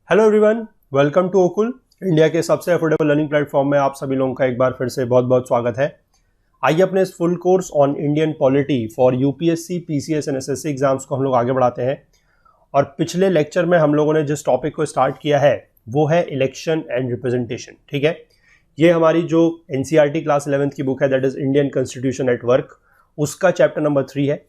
Hello everyone, welcome to Okul, India के सबसे affordable learning platform में आप सभी लोगों का एक बार फिर से बहुत बहुत स्वागत है। आइए अपने इस full course on Indian polity for UPSC, PCS and SSC exams को हम लोग आगे बढ़ाते हैं। और पिछले लेक्चर में हम लोगों ने जिस टॉपिक को स्टार्ट किया है वो है इलेक्शन एंड रिप्रेजेंटेशन। ठीक है, ये हमारी जो एनसीईआरटी क्लास 11th की बुक है, that is Indian constitution at work, उसका चैप्टर नंबर 3 है।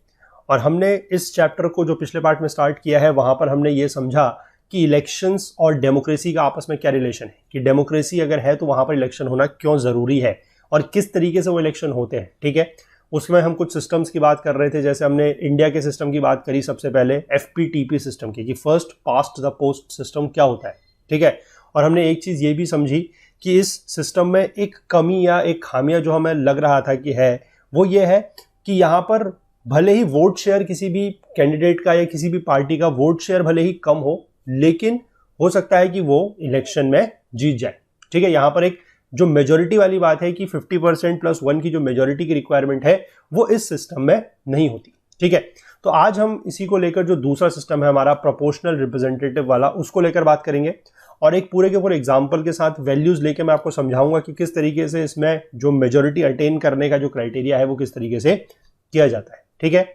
और हमने इस चैप्टर को जो पिछले पार्ट में स्टार्ट किया है वहां पर हमने ये समझा कि इलेक्शंस और डेमोक्रेसी का आपस में क्या रिलेशन है, कि डेमोक्रेसी अगर है तो वहां पर इलेक्शन होना क्यों जरूरी है और किस तरीके से वो इलेक्शन होते हैं। ठीक है, उसमें हम कुछ सिस्टम्स की बात कर रहे थे, जैसे हमने इंडिया के सिस्टम की बात करी सबसे पहले, एफपीटीपी सिस्टम की, कि first past the post system क्या होता है। ठीक है, और हमने एक चीज ये भी समझी कि इस सिस्टम में एक कमी या एक खामियां जो हमें लग रहा था कि है, वो ये है कि यहाँ पर भले ही वोट शेयर किसी भी कैंडिडेट का या किसी भी पार्टी का वोट शेयर भले ही कम हो, लेकिन हो सकता है कि वो इलेक्शन में जीत जाए। ठीक है, यहां पर एक जो मेजोरिटी वाली बात है कि 50% + 1 की जो मेजोरिटी की रिक्वायरमेंट है वो इस सिस्टम में नहीं होती। ठीक है, तो आज हम इसी को लेकर जो दूसरा सिस्टम है हमारा प्रोपोर्शनल रिप्रेजेंटेटिव वाला, उसको लेकर बात करेंगे और एक पूरे के पूरे एग्जाम्पल के साथ वैल्यूज लेकर मैं आपको समझाऊंगा कि किस तरीके से इसमें जो मेजोरिटी अटेन करने का जो क्राइटेरिया है वो किस तरीके से किया जाता है। ठीक है,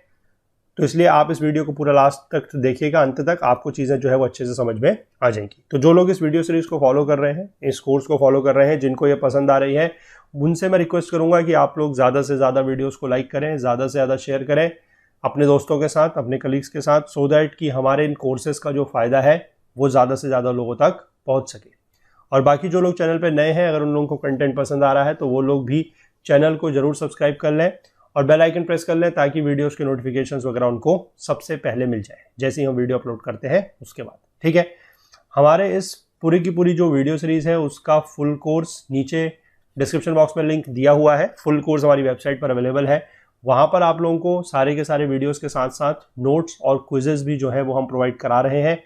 तो इसलिए आप इस वीडियो को पूरा लास्ट तक देखिएगा, अंत तक आपको चीज़ें जो है वो अच्छे से समझ में आ जाएंगी। तो जो लोग इस वीडियो सीरीज को फॉलो कर रहे हैं, इस कोर्स को फॉलो कर रहे हैं, जिनको ये पसंद आ रही है, उनसे मैं रिक्वेस्ट करूंगा कि आप लोग ज़्यादा से ज़्यादा वीडियोस को लाइक करें, ज़्यादा से ज़्यादा शेयर करें अपने दोस्तों के साथ, अपने कलीग्स के साथ, सो दैट कि हमारे इन कोर्सेज का जो फ़ायदा है वो ज़्यादा से ज़्यादा लोगों तक पहुँच सके। और बाकी जो लोग चैनल पर नए हैं, अगर उन लोगों को कंटेंट पसंद आ रहा है तो वो लोग भी चैनल को जरूर सब्सक्राइब कर लें और बेल आइकन प्रेस कर लें, ताकि वीडियोस के नोटिफिकेशंस वगैरह उनको सबसे पहले मिल जाए जैसे ही हम वीडियो अपलोड करते हैं उसके बाद। ठीक है, हमारे इस पूरी की पूरी जो वीडियो सीरीज है उसका फुल कोर्स नीचे डिस्क्रिप्शन बॉक्स में लिंक दिया हुआ है। फुल कोर्स हमारी वेबसाइट पर अवेलेबल है, वहां पर आप लोगों को सारे के सारे वीडियोस के साथ साथ नोट्स और क्विजेस भी जो है वो हम प्रोवाइड करा रहे हैं,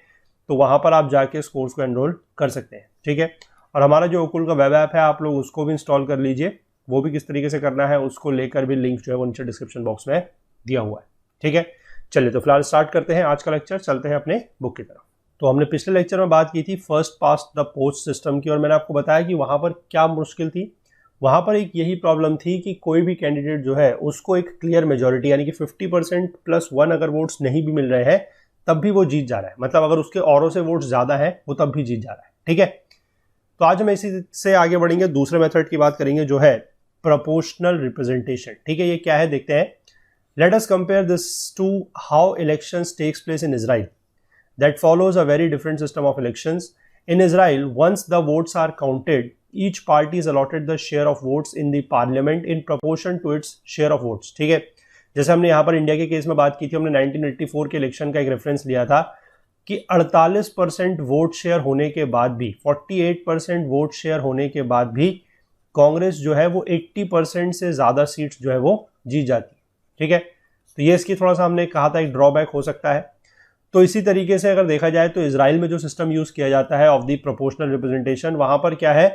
तो वहां पर आप जाके इस कोर्स को एनरोल कर सकते हैं। ठीक है, और हमारा जो ओकुल का वेब ऐप है आप लोग उसको भी इंस्टॉल कर लीजिए, वो भी किस तरीके से करना है उसको लेकर भी लिंक जो है वो नीचे डिस्क्रिप्शन बॉक्स में दिया हुआ है। ठीक है, चलिए तो फिलहाल स्टार्ट करते हैं आज का लेक्चर, चलते हैं अपने बुक की तरफ। तो हमने पिछले लेक्चर में बात की थी first past the post system की, और मैंने आपको बताया कि वहां पर क्या मुश्किल थी। वहां पर एक यही प्रॉब्लम थी कि कोई भी कैंडिडेट जो है उसको एक क्लियर मेजोरिटी यानी कि 50% + 1 अगर वोट्स नहीं भी मिल रहे हैं तब भी वो जीत जा रहा है, मतलब अगर उसके औरों से वोट्स ज्यादा है वो तब भी जीत जा रहा है। ठीक है, तो आज हम इसी से आगे बढ़ेंगे, दूसरे मेथड की बात करेंगे जो है प्रोपोर्शनल रिप्रेजेंटेशन। ठीक है, ये क्या है देखते हैं। Let us compare this to how elections takes place in Israel, that follows a very different system of elections. In Israel, once the votes are counted, each party is allotted the share of votes in the parliament in proportion to its share of votes. ठीक है, जैसे हमने यहाँ पर India के case में बात की थी, हमने 1984 के इलेक्शन का एक रेफरेंस लिया था कि 48% वोट शेयर होने के बाद भी, 48% वोट शेयर होने के बाद भी कांग्रेस जो है वो 80% से ज्यादा सीट्स जो है वो जीत जाती है। ठीक है, तो ये इसकी थोड़ा सा हमने कहा था एक ड्रॉबैक हो सकता है। तो इसी तरीके से अगर देखा जाए तो इजराइल में जो सिस्टम यूज किया जाता है ऑफ द प्रोपोर्शनल रिप्रेजेंटेशन, वहां पर क्या है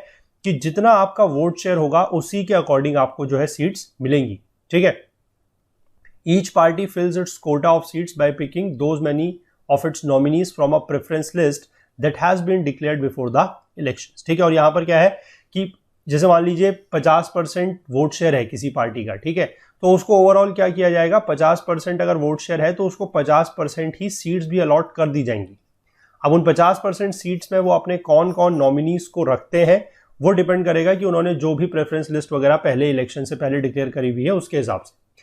कि जितना आपका वोट शेयर होगा उसी के अकॉर्डिंग आपको जो है सीट्स मिलेंगी। ठीक है, each party fills its quota of seats by picking those many of its nominees from a preference list that has been declared before the elections. ठीक है, और यहां पर क्या है कि जैसे मान लीजिए 50% वोट शेयर है किसी पार्टी का, ठीक है, तो उसको ओवरऑल क्या किया जाएगा, 50% अगर वोट शेयर है तो उसको 50% ही सीट्स भी अलॉट कर दी जाएंगी। अब उन 50% सीट्स में वो अपने कौन कौन नॉमिनीज को रखते हैं वो डिपेंड करेगा कि उन्होंने जो भी प्रेफरेंस लिस्ट वगैरह पहले इलेक्शन से पहले डिक्लेयर करी हुई है उसके हिसाब से।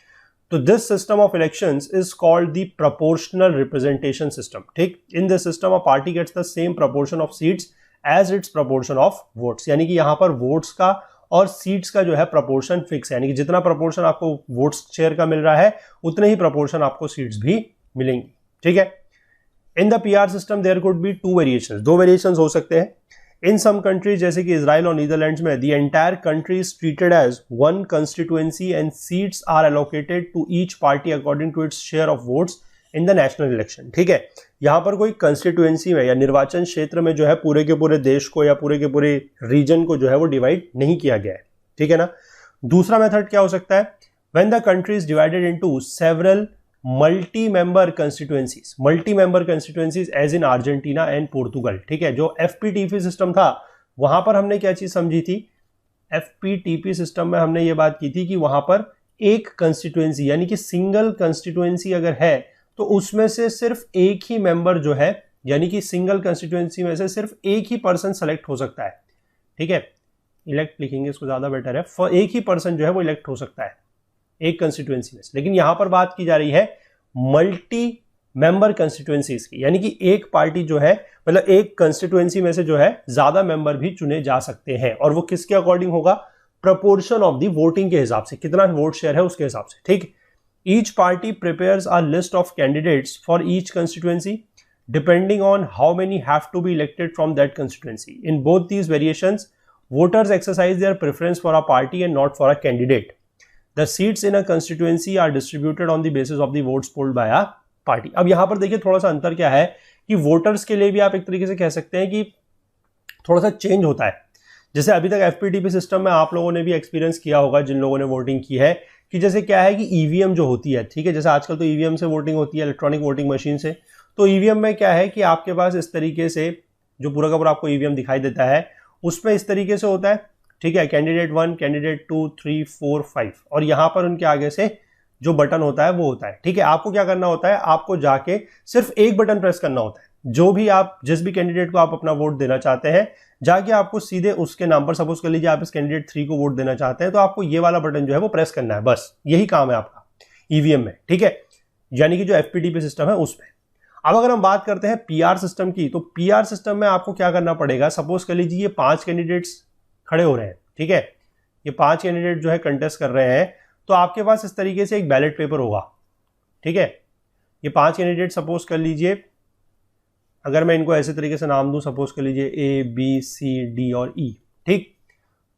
तो this system of elections is called the proportional representation system. ठीक, in this system a party gets the same proportion of seats as its proportion of votes, यानी कि यहां पर वोट्स का और सीट्स का जो है प्रोपोर्शन फिक्स है, यानी कि जितना प्रोपोर्शन आपको वोट्स शेयर का मिल रहा है उतने ही प्रोपोर्शन आपको सीट्स भी मिलेंगी। ठीक है, in the PR system there could be दो वेरिएशंस हो सकते हैं। इन सम कंट्रीज जैसे कि इजराइल और नीदरलैंड्स में the entire country is treated as one constituency and seats are allocated to each party according to its share of votes in the national election. ठीक है, यहां पर कोई कंस्टिट्यूएंसी में या निर्वाचन क्षेत्र में जो है पूरे के पूरे देश को या पूरे के पूरे रीजन को जो है वो डिवाइड नहीं किया गया है। ठीक है ना। दूसरा मेथड क्या हो सकता है, when the country is divided into several multi member constituencies as in Argentina and Portugal. ठीक है, जो एफपीटीपी सिस्टम था वहां पर हमने क्या चीज समझी थी, एफपीटीपी सिस्टम में हमने ये बात की थी कि वहां पर एक कंस्टिट्यूएंसी यानी कि सिंगल कंस्टिट्यूएंसी अगर है तो उसमें से सिर्फ एक ही मेंबर जो है, यानी कि सिंगल कंस्टिट्यूएंसी में से सिर्फ एक ही पर्सन सेलेक्ट हो सकता है। ठीक है, इलेक्ट लिखेंगे इसको ज्यादा बेटर है, एक ही पर्सन जो है वो इलेक्ट हो सकता है एक कंस्टिट्यूएंसी में से। लेकिन यहां पर बात की जा रही है मल्टी मेंबर कंस्टिट्यूएंसीज की, यानी कि एक पार्टी जो है मतलब एक कंस्टिट्यूएंसी में से जो है ज्यादा मेंबर भी चुने जा सकते हैं, और वो किसके अकॉर्डिंग होगा, प्रपोर्शन ऑफ द वोटिंग के हिसाब से, कितना वोट शेयर है उसके हिसाब से। ठीक, each party prepares a list of candidates for each constituency depending on how many have to be elected from that constituency. In both these variations voters exercise their preference for a party and not for a candidate. The seats in a constituency are distributed on the basis of the votes polled by a party. अब यहां पर देखिए थोड़ा सा अंतर क्या है कि वोटर्स के लिए भी आप एक तरीके से कह सकते हैं कि थोड़ा सा चेंज होता है। जैसे अभी तक एफपीटीपी सिस्टम में आप लोगों ने भी एक्सपीरियंस किया होगा जिन लोगों ने वोटिंग की है, कि जैसे क्या है कि ईवीएम जो होती है, ठीक है, जैसे आजकल तो ईवीएम से वोटिंग होती है, इलेक्ट्रॉनिक वोटिंग मशीन से, तो ईवीएम में क्या है कि आपके पास इस तरीके से जो पूरा का पूरा आपको ईवीएम दिखाई देता है उसमें इस तरीके से होता है। ठीक है, कैंडिडेट 1, कैंडिडेट 2, 3, 4, 5, और यहां पर उनके आगे से जो बटन होता है वो होता है। ठीक है, आपको क्या करना होता है, आपको जाके सिर्फ एक बटन प्रेस करना होता है, जो भी आप जिस भी कैंडिडेट को आप अपना वोट देना चाहते हैं, जाके आपको सीधे उसके नाम पर, सपोज कर लीजिए आप इस कैंडिडेट 3 को वोट देना चाहते हैं, तो आपको ये वाला बटन जो है वो प्रेस करना है, बस यही काम है आपका ईवीएम में। ठीक है, यानी कि जो एफपीटीपी सिस्टम है उसमें। अब अगर हम बात करते हैं पीआर सिस्टम की, तो पीआर सिस्टम में आपको क्या करना पड़ेगा, सपोज कर लीजिए ये 5 कैंडिडेट्स खड़े हो रहे हैं। ठीक है, ये 5 कैंडिडेट जो है कंटेस्ट कर रहे हैं, तो आपके पास इस तरीके से एक बैलेट पेपर होगा। ठीक है, ये 5 कैंडिडेट सपोज कर लीजिए, अगर मैं इनको ऐसे तरीके से नाम दूं, सपोज कर लीजिए ए बी सी डी और ई। ठीक,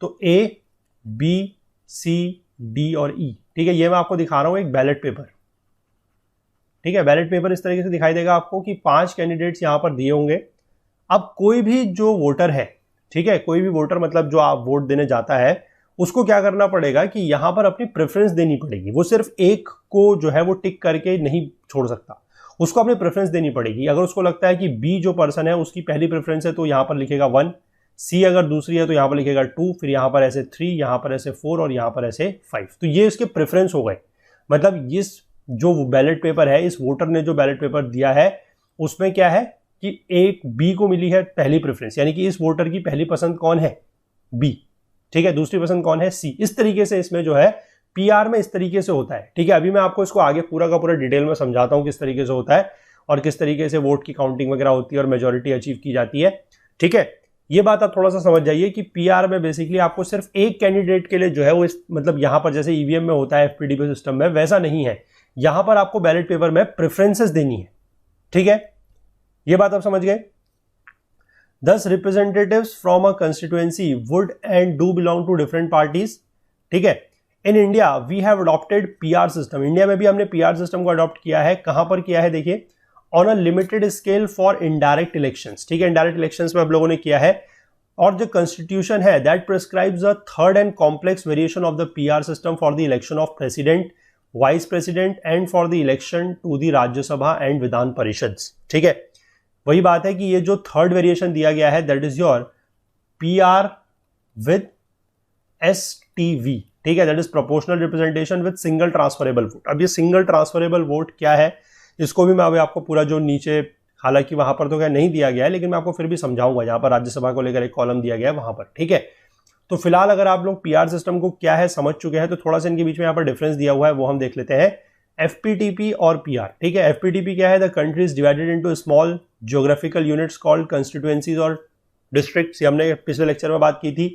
तो ए बी सी डी और ई, ठीक है, ये मैं आपको दिखा रहा हूं एक बैलेट पेपर। ठीक है, बैलेट पेपर इस तरीके से दिखाई देगा आपको कि 5 कैंडिडेट्स यहां पर दिए होंगे। अब कोई भी जो वोटर है, ठीक है, कोई भी वोटर मतलब जो आप वोट देने जाता है, उसको क्या करना पड़ेगा कि यहां पर अपनी प्रेफरेंस देनी पड़ेगी। वो सिर्फ एक को जो है वो टिक करके नहीं छोड़ सकता, उसको अपनी प्रेफरेंस देनी पड़ेगी। अगर उसको लगता है कि बी जो पर्सन है उसकी पहली प्रेफरेंस है तो यहां पर लिखेगा 1, सी अगर दूसरी है तो यहां पर लिखेगा 2, फिर यहां पर ऐसे 3, यहां पर ऐसे 4 और यहां पर ऐसे 5। तो ये इसके प्रेफरेंस हो गए। मतलब इस जो बैलेट पेपर है, इस वोटर ने जो बैलेट पेपर दिया है उसमें क्या है कि एक बी को मिली है पहली प्रेफरेंस, यानी कि इस वोटर की पहली पसंद कौन है, बी। ठीक है, दूसरी पसंद कौन है, सी। इस तरीके से इसमें जो है पीआर में इस तरीके से होता है। ठीक है, अभी मैं आपको इसको आगे पूरा का पूरा डिटेल में समझाता हूं किस तरीके से होता है और किस तरीके से वोट की काउंटिंग वगैरह होती है और मेजोरिटी अचीव की जाती है। ठीक है, ये बात आप थोड़ा सा समझ जाइए कि पीआर में बेसिकली आपको सिर्फ एक कैंडिडेट के लिए जो है वो इस मतलब यहां पर जैसे ईवीएम में होता है एफपीटीपी सिस्टम में, वैसा नहीं है। यहां पर आपको बैलेट पेपर में प्रेफरेंसेस देनी है। ठीक है, ये बात आप समझ गए। Thus representatives from a constituency would and do belong to different parties. ठीक है, in India we have adopted PR system. India में भी हमने पीआर सिस्टम को अडॉप्ट किया है। कहां पर किया है, देखिए, on a limited scale for indirect elections. ठीक है, इनडायरेक्ट इलेक्शंस में आप लोगों ने किया है। और जो कॉन्स्टिट्यूशन है that prescribes a third and complex variation of the PR system for the election of president, vice president and for the election to the Rajya Sabha and Vidhan Parishad. ठीक है, वही बात है कि ये जो थर्ड वेरिएशन दिया गया है that is your PR with STV. ठीक है, that is proportional representation with single transferable vote. अब ये सिंगल ट्रांसफरेबल वोट क्या है, इसको भी मैं अभी आपको पूरा जो नीचे, हालांकि वहां पर तो क्या नहीं दिया गया है, लेकिन मैं आपको फिर भी समझाऊंगा। जहां पर राज्यसभा को लेकर एक कॉलम दिया गया है वहां पर। ठीक है, तो फिलहाल अगर आप लोग पीआर सिस्टम को क्या है समझ चुके हैं, तो थोड़ा सा इनके बीच में यहाँ पर डिफरेंस दिया हुआ है, वो हम देख लेते हैं। एफपीटीपी और पीआर। ठीक है, एफपीटीपी क्या है, the country is divided into small geographical units called constituencies और डिस्ट्रिक्ट्स। ये हमने पिछले लेक्चर में बात की थी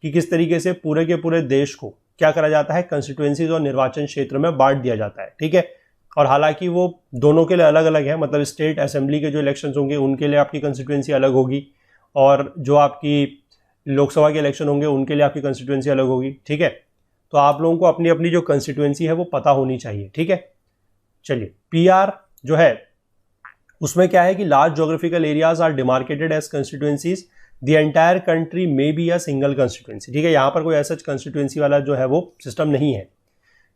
कि किस तरीके से पूरे के पूरे देश को क्या करा जाता है, कंस्टिट्यूएंसीज और निर्वाचन क्षेत्र में बांट दिया जाता है। ठीक है, और हालांकि वो दोनों के लिए अलग अलग है, मतलब स्टेट असेंबली के जो इलेक्शन होंगे उनके लिए आपकी कंस्टिट्यूएंसी अलग होगी, और जो आपकी लोकसभा के इलेक्शन होंगे उनके लिए आपकी कंस्टिट्यूएंसी अलग होगी। ठीक है, तो आप लोगों को अपनी अपनी जो कंस्टिट्यूएंसी है वो पता होनी चाहिए। ठीक है, चलिए, पीआर जो है उसमें क्या है कि large geographical areas are demarcated as constituencies, the entire country may be a single constituency. ठीक है, यहां पर कोई ऐसा कंस्टिट्यूएंसी वाला जो है वो सिस्टम नहीं है।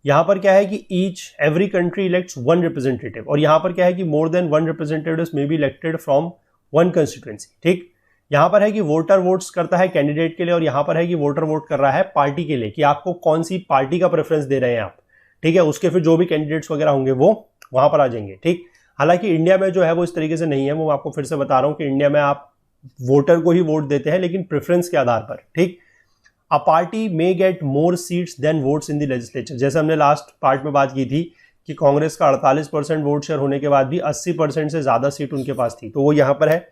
यहाँ पर क्या है कि each every country elects one representative, और यहाँ पर क्या है कि more than one representatives may be elected from one constituency. ठीक, यहाँ पर है कि वोटर वोट्स करता है कैंडिडेट के लिए, और यहाँ पर है कि वोटर वोट कर रहा है पार्टी के लिए, कि आपको कौन सी पार्टी का प्रेफरेंस दे रहे हैं आप। ठीक है, उसके फिर जो भी कैंडिडेट्स वगैरह होंगे वो वहां पर आ जाएंगे। ठीक, हालांकि इंडिया में जो है वो इस तरीके से नहीं है, वो आपको फिर से बता रहा हूं कि इंडिया में आप वोटर को ही वोट देते हैं लेकिन प्रेफरेंस के आधार पर। ठीक, a party may get more seats than votes in the legislature, जैसे हमने लास्ट पार्ट में बात की थी कि कांग्रेस का 48% वोट शेयर होने के बाद भी 80% से ज्यादा सीट उनके पास थी, तो वो यहाँ पर है।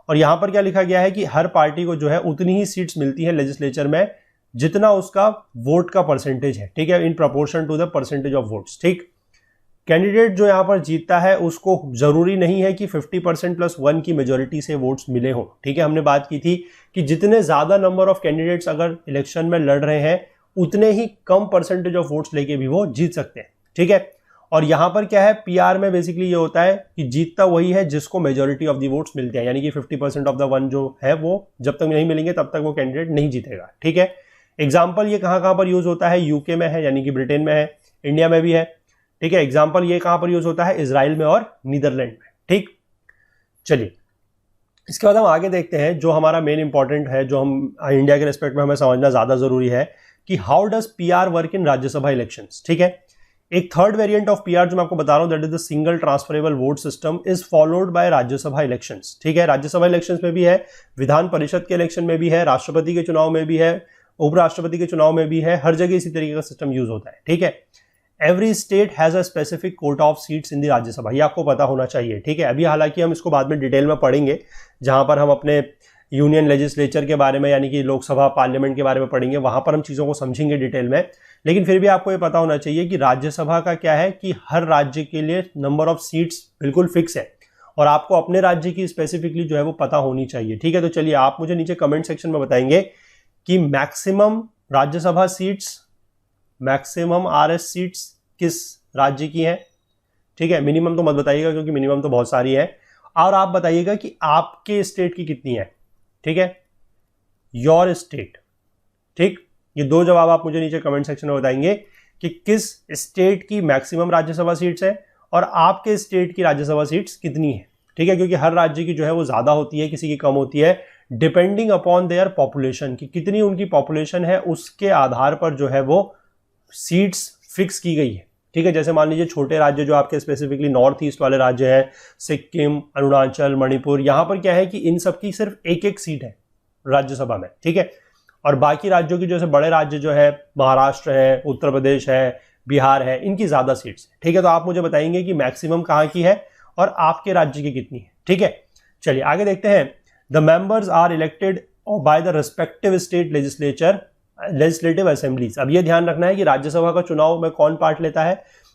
और यहाँ पर क्या लिखा गया है कि हर पार्टी को जो है उतनी ही सीट्स मिलती है लेजिस्लेचर में जितना उसका वोट का परसेंटेज है। ठीक है, in proportion to the percentage of votes. ठीक, कैंडिडेट जो यहाँ पर जीतता है उसको जरूरी नहीं है कि 50% प्लस 1 की मेजोरिटी से वोट्स मिले हों। ठीक है, हमने बात की थी कि जितने ज्यादा नंबर ऑफ कैंडिडेट्स अगर इलेक्शन में लड़ रहे हैं उतने ही कम परसेंटेज ऑफ वोट्स लेके भी वो जीत सकते हैं। ठीक है, और यहाँ पर क्या है, पीआर में बेसिकली ये होता है कि जीतता वही है जिसको मेजोरिटी ऑफ द वोट्स मिलते हैं, यानी कि 50% ऑफ द वन जो है वो जब तक नहीं मिलेंगे तब तक वो कैंडिडेट नहीं जीतेगा। ठीक है, एग्जाम्पल ये कहाँ पर यूज होता है, यूके में है यानी कि ब्रिटेन में है, इंडिया में भी है। ठीक है, एग्जाम्पल ये कहां पर यूज होता है, इजराइल में और नीदरलैंड में। ठीक, चलिए इसके बाद हम आगे देखते हैं जो हमारा मेन इंपॉर्टेंट है, जो हम इंडिया के रेस्पेक्ट में हमें समझना ज्यादा जरूरी है कि how does PR work in Rajya Sabha elections. ठीक है, एक थर्ड वेरिएंट ऑफ पीआर जो मैं आपको बता रहा हूं that is the single transferable vote system is followed by Rajya Sabha elections. ठीक है, राज्यसभा इलेक्शंस में भी है, विधान परिषद के इलेक्शन में भी है, राष्ट्रपति के चुनाव में भी है, उपराष्ट्रपति के चुनाव में भी है, हर जगह इसी तरीके का सिस्टम यूज होता है। ठीक है, every state has a specific Kota of seats in the Rajya Sabha, ये आपको पता होना चाहिए। ठीक है, अभी हालांकि हम इसको बाद में डिटेल में पढ़ेंगे जहां पर हम अपने यूनियन लेजिस्लेचर के बारे में यानी कि लोकसभा पार्लियामेंट के बारे में पढ़ेंगे, वहां पर हम चीजों को समझेंगे डिटेल में। लेकिन फिर भी आपको ये पता होना चाहिए कि राज्यसभा का क्या है कि हर राज्य के लिए नंबर ऑफ सीट्स बिल्कुल फिक्स है और आपको अपने राज्य की स्पेसिफिकली जो है वो पता होनी चाहिए। ठीक है, तो चलिए आप मुझे नीचे कमेंट सेक्शन में बताएंगे कि maximum Rajya Sabha seats, maximum RS seats किस राज्य की है। ठीक है, मिनिमम तो मत बताइएगा क्योंकि मिनिमम तो बहुत सारी है, और आप बताइएगा कि आपके स्टेट की कितनी है। ठीक है, योर स्टेट। ठीक, ये दो जवाब आप मुझे नीचे कमेंट सेक्शन में बताएंगे कि किस स्टेट की मैक्सिमम राज्यसभा सीट्स है और आपके स्टेट की राज्यसभा सीट्स कितनी है। ठीक है, क्योंकि हर राज्य की जो है वो ज्यादा होती है, किसी की कम होती है, डिपेंडिंग अपॉन देयर पॉपुलेशन, कि कितनी उनकी पॉपुलेशन है उसके आधार पर जो है वो सीट्स फिक्स की गई है। ठीक है, जैसे मान लीजिए छोटे राज्य जो आपके स्पेसिफिकली नॉर्थ ईस्ट वाले राज्य हैं, सिक्किम, अरुणाचल, मणिपुर, यहां पर क्या है कि इन सब की सिर्फ एक एक सीट है राज्यसभा में। ठीक है, और बाकी राज्यों की जैसे बड़े राज्य जो है महाराष्ट्र है, उत्तर प्रदेश है, बिहार है, इनकी ज्यादा सीट्स है। ठीक है, तो आप मुझे बताएंगे कि मैक्सिमम कहां की है और आपके राज्य की कितनी है। ठीक है, चलिए आगे देखते हैं। The members are elected by the respective state legislative assemblies. अब ये ध्यान रखना है कि राज्यसभा का चुनाव में कौन पार्ट लेता है।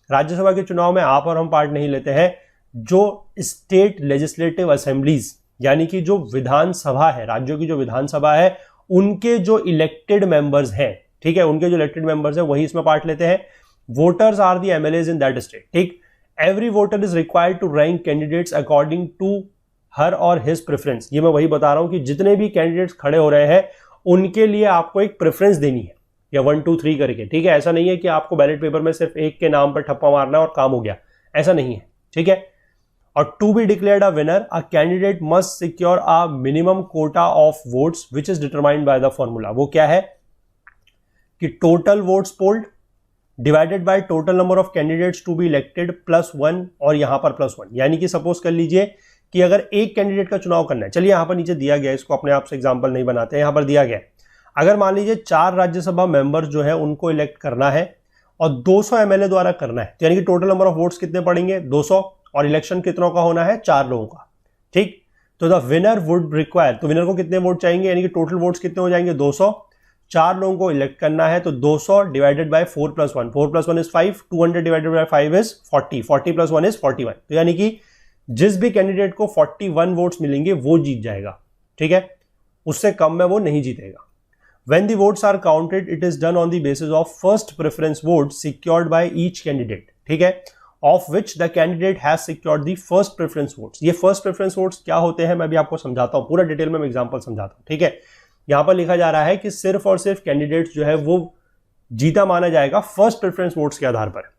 राज्यसभा के चुनाव में आप और हम पार्ट नहीं लेते हैं, जो स्टेट लेजिस्लेटिव असेंबलीज यानी कि जो विधानसभा है, राज्यों की जो विधानसभा है, उनके जो इलेक्टेड मेंबर्स हैं, ठीक है, उनके जो इलेक्टेड मेंबर्स हैं वही इसमें पार्ट लेते हैं। Voters are the MLAs in that state. ठीक, every voter is required to rank candidates according to her और हिज प्रेफरेंस। ये मैं वही बता रहा हूं कि जितने भी कैंडिडेट्स खड़े हो रहे हैं उनके लिए आपको एक प्रेफरेंस देनी है, या 1 2 3 करके। ठीक है, ऐसा नहीं है कि आपको बैलेट पेपर में सिर्फ एक के नाम पर ठप्पा मारना और काम हो गया, ऐसा नहीं है। ठीक है, और to be declared a winner a candidate must secure a minimum quota of votes which is determined by the formula. वो क्या है कि total votes polled divided by total number of candidates to be elected plus 1, और यहां पर +1। यानी कि suppose कर लीजिए कि अगर एक कैंडिडेट का चुनाव करना है, चलिए यहां पर नीचे दिया गया, इसको अपने आप से एग्जांपल नहीं बनाते हैं, यहां पर दिया गया अगर मान लीजिए 4 राज्यसभा मेंबर्स जो है उनको इलेक्ट करना है और 200 एमएलए द्वारा करना है, तो यानी कि टोटल नंबर ऑफ वोट्स कितने पड़ेंगे, 200, और इलेक्शन कितनों का होना है, 4 लोगों का। ठीक, तो द विनर वुड रिक्वायर, तो विनर को कितने वोट चाहिए, यानी कि टोटल वोट्स कितने हो जाएंगे, 200, 4 लोगों को इलेक्ट करना है, तो 200 divided by 4 + 1, 4 + 1 is 5, 200 divided by 5 is 40, 40 + 1 is 41। तो यानी कि जिस भी कैंडिडेट को 41 वोट्स मिलेंगे वो जीत जाएगा। ठीक है, उससे कम में वो नहीं जीतेगा। When the votes are counted, it is done on the basis of first preference votes secured by each candidate. ठीक है, of which the candidate has secured the first preference votes. ये first preference votes क्या होते हैं मैं भी आपको समझाता हूं, पूरा डिटेल में मैं एग्जांपल समझाता हूं। ठीक है, यहां पर लिखा जा रहा है कि सिर्फ और सिर्फ कैंडिडेट्स जो है वो जीता माना जाएगा फर्स्ट प्रेफरेंस वोट्स के आधार पर।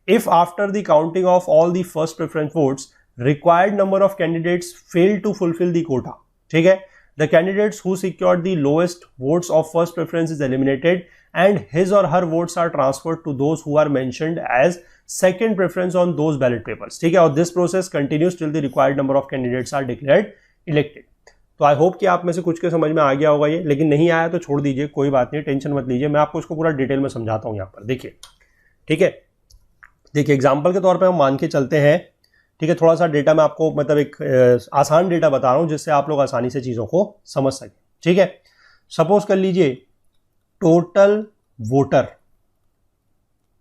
If after the counting of all the first preference votes required number of candidates fail to fulfil the quota, ठीक है, the candidates who secured the lowest votes of first preference is eliminated and his or her votes are transferred to those who are mentioned as second preference on those ballot papers, ठीक है, और this process continues till the required number of candidates are declared elected। तो I hope कि आप में से कुछ के समझ में आ गया होगा ये, लेकिन नहीं आया तो छोड़ दीजिए, कोई बात नहीं, टेंशन मत लीजिए, मैं आपको इसको पूरा डिटेल में समझाता हूं यहाँ पर। देखिए, ठीक है, देखिए एग्जाम्पल के तौर पर हम मान के चलते हैं, ठीक है, थोड़ा सा डेटा मैं आपको मतलब एक आसान डेटा बता रहा हूं जिससे आप लोग आसानी से चीजों को समझ सकें, ठीक है। सपोज कर लीजिए टोटल वोटर,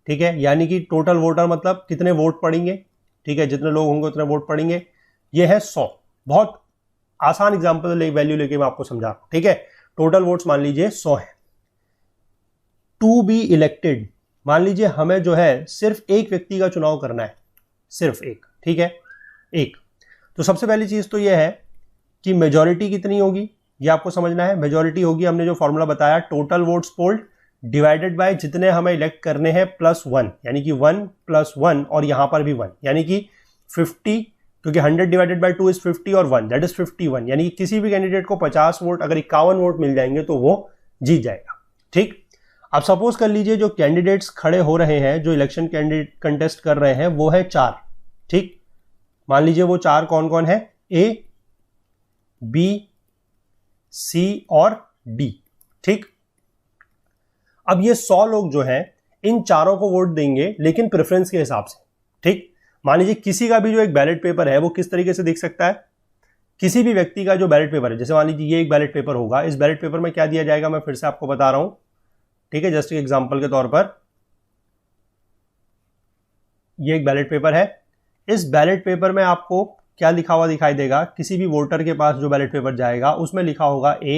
ठीक है, यानी कि टोटल वोटर मतलब कितने वोट पड़ेंगे, ठीक है, जितने लोग होंगे उतने वोट पड़ेंगे, ये है 100। बहुत आसान एग्जांपल वैल्यू लेके मैं आपको समझा रहा हूं, ठीक है। टोटल वोट्स मान लीजिए 100 है। टू बी इलेक्टेड, मान लीजिए हमें जो है सिर्फ एक व्यक्ति का चुनाव करना है, सिर्फ एक, ठीक है, एक। तो सबसे पहली चीज तो यह है कि मेजॉरिटी कितनी होगी, ये आपको समझना है। मेजॉरिटी होगी, हमने जो फॉर्मूला बताया, total votes polled divided bye जितने हमें इलेक्ट करने हैं प्लस 1, यानी कि 1 + 1 और यहां पर भी 1, यानी कि 50, क्योंकि 100 डिवाइडेड बाय 2 इज 50 और 1 दैट इज 51, यानी कि किसी भी कैंडिडेट को 50 वोट, अगर 51 वोट मिल जाएंगे तो वो जीत जाएगा, ठीक। अब सपोज कर लीजिए जो कैंडिडेट्स खड़े हो रहे हैं, जो इलेक्शन कैंडिडेट कंटेस्ट कर रहे हैं, वो है 4, ठीक। मान लीजिए वो 4 कौन कौन है, A, B, C और D, ठीक। अब ये 100 लोग जो हैं इन चारों को वोट देंगे, लेकिन प्रेफरेंस के हिसाब से, ठीक। मान लीजिए किसी का भी जो एक बैलेट पेपर है वो किस तरीके से दिख सकता है, किसी भी व्यक्ति का जो बैलेट पेपर है, जैसे मान लीजिए ये एक बैलेट पेपर होगा, इस बैलेट पेपर में क्या दिया जाएगा मैं फिर से आपको बता रहा हूं, ठीक है, जस्ट एक एग्जांपल के तौर पर, ये एक बैलेट पेपर है। इस बैलेट पेपर में आपको क्या लिखा हुआ दिखाई देगा, किसी भी वोटर के पास जो बैलेट पेपर जाएगा उसमें लिखा होगा A,